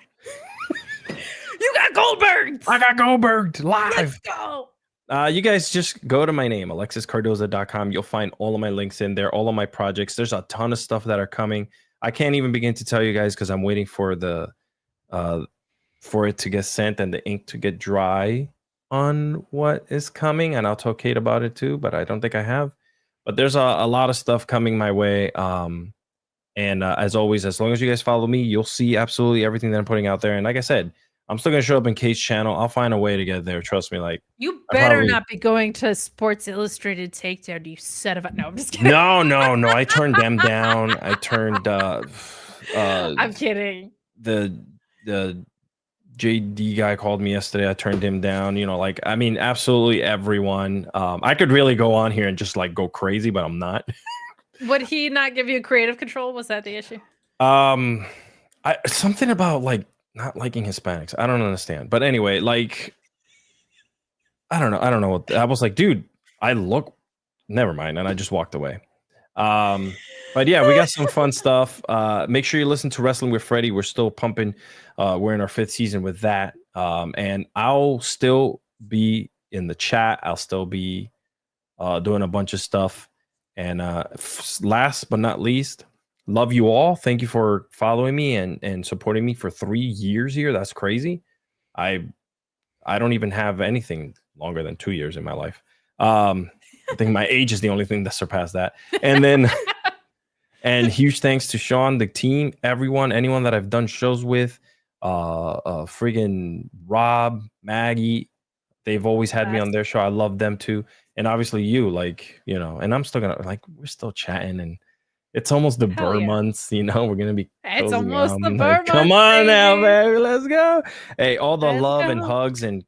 You got Goldberged! I got Goldberged live. Let's go. You guys just go to my name, alexiscardoza.com. You'll find all of my links in there, all of my projects. There's a ton of stuff that are coming. I can't even begin to tell you guys because I'm waiting for for it to get sent and the ink to get dry on what is coming, and I'll tell Kate about it too, but I don't think I have. But there's a lot of stuff coming my way. And as always, as long as you guys follow me, you'll see absolutely everything that I'm putting out there. And like I said, I'm still gonna show up in Kate's channel. I'll find a way to get there. Trust me. Like, you better not be going to Sports Illustrated Takedown, you son of a. No, I'm just kidding. No. I turned them down. I turned. I'm kidding. The JD guy called me yesterday. I turned him down. Absolutely everyone. I could really go on here and just like go crazy, but I'm not. Would he not give you creative control? Was that the issue? Something about like not liking Hispanics. I don't understand. But anyway, like, I don't know. I was like, dude, never mind. And I just walked away. But yeah, we got some fun stuff. Make sure you listen to Wrestling with Freddie. We're still pumping. We're in our 5th season with that. And I'll still be in the chat. I'll still be doing a bunch of stuff. And last but not least, love you all. Thank you for following me and supporting me for 3 years here. That's crazy. I don't even have anything longer than 2 years in my life. I think my age is the only thing that surpassed that. And then and huge thanks to Sean, the team, anyone that I've done shows with, friggin' Rob, Maggie. They've always had me on their show. I love them too. And obviously you, and I'm still gonna we're still chatting, and it's almost the Burr months, we're gonna be it's almost the Burr months. Come on now, baby, let's go. Hey, all the love and hugs and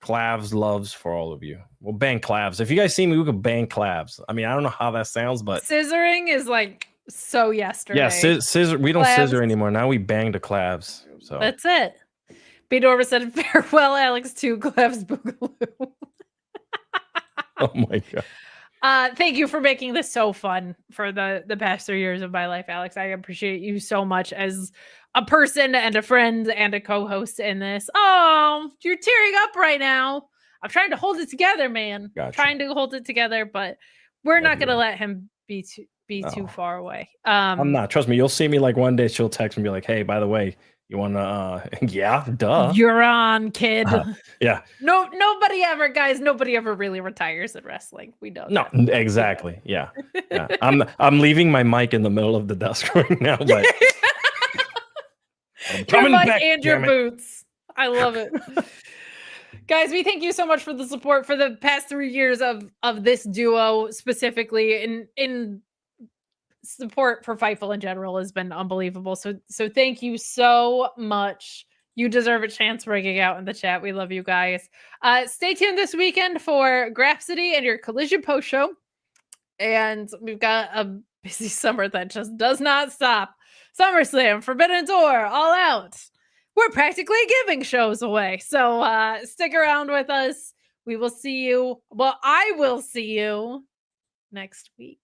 Clavs loves for all of you. We'll ban Clavs. If you guys see me, we could ban Clavs. I don't know how that sounds, but scissoring is like so yesterday. Yeah, scissor. We don't scissor anymore. Now we bang the Clavs. So that's it. B. Norma said, farewell, Alex, to Clavs Boogaloo. Oh my god. Thank you for making this so fun for the past 3 years of my life, Alex. I appreciate you so much as a person and a friend and a co-host in this. Oh, you're tearing up right now. I'm trying to hold it together, man. Gotcha. Trying to hold it together, but we're not going to let him be too far away. I'm not. Trust me. You'll see me like one day. She'll text me and be like, "Hey, by the way, you want to?" Yeah, duh. You're on, kid. Yeah. Nobody ever really retires in wrestling. We know. No, that. exactly. Yeah. I'm leaving my mic in the middle of the desk right now, but I'm coming your mic back and your boots. I love it. Guys, we thank you so much for the support for the past 3 years of this duo, specifically in support for Fightful in general has been unbelievable. So thank you so much. You deserve a chance breaking out in the chat. We love you guys. Stay tuned this weekend for Grapsity and your Collision post show. And we've got a busy summer that just does not stop. SummerSlam, Forbidden Door, All Out. We're practically giving shows away. So stick around with us. We will see you. Well, I will see you next week.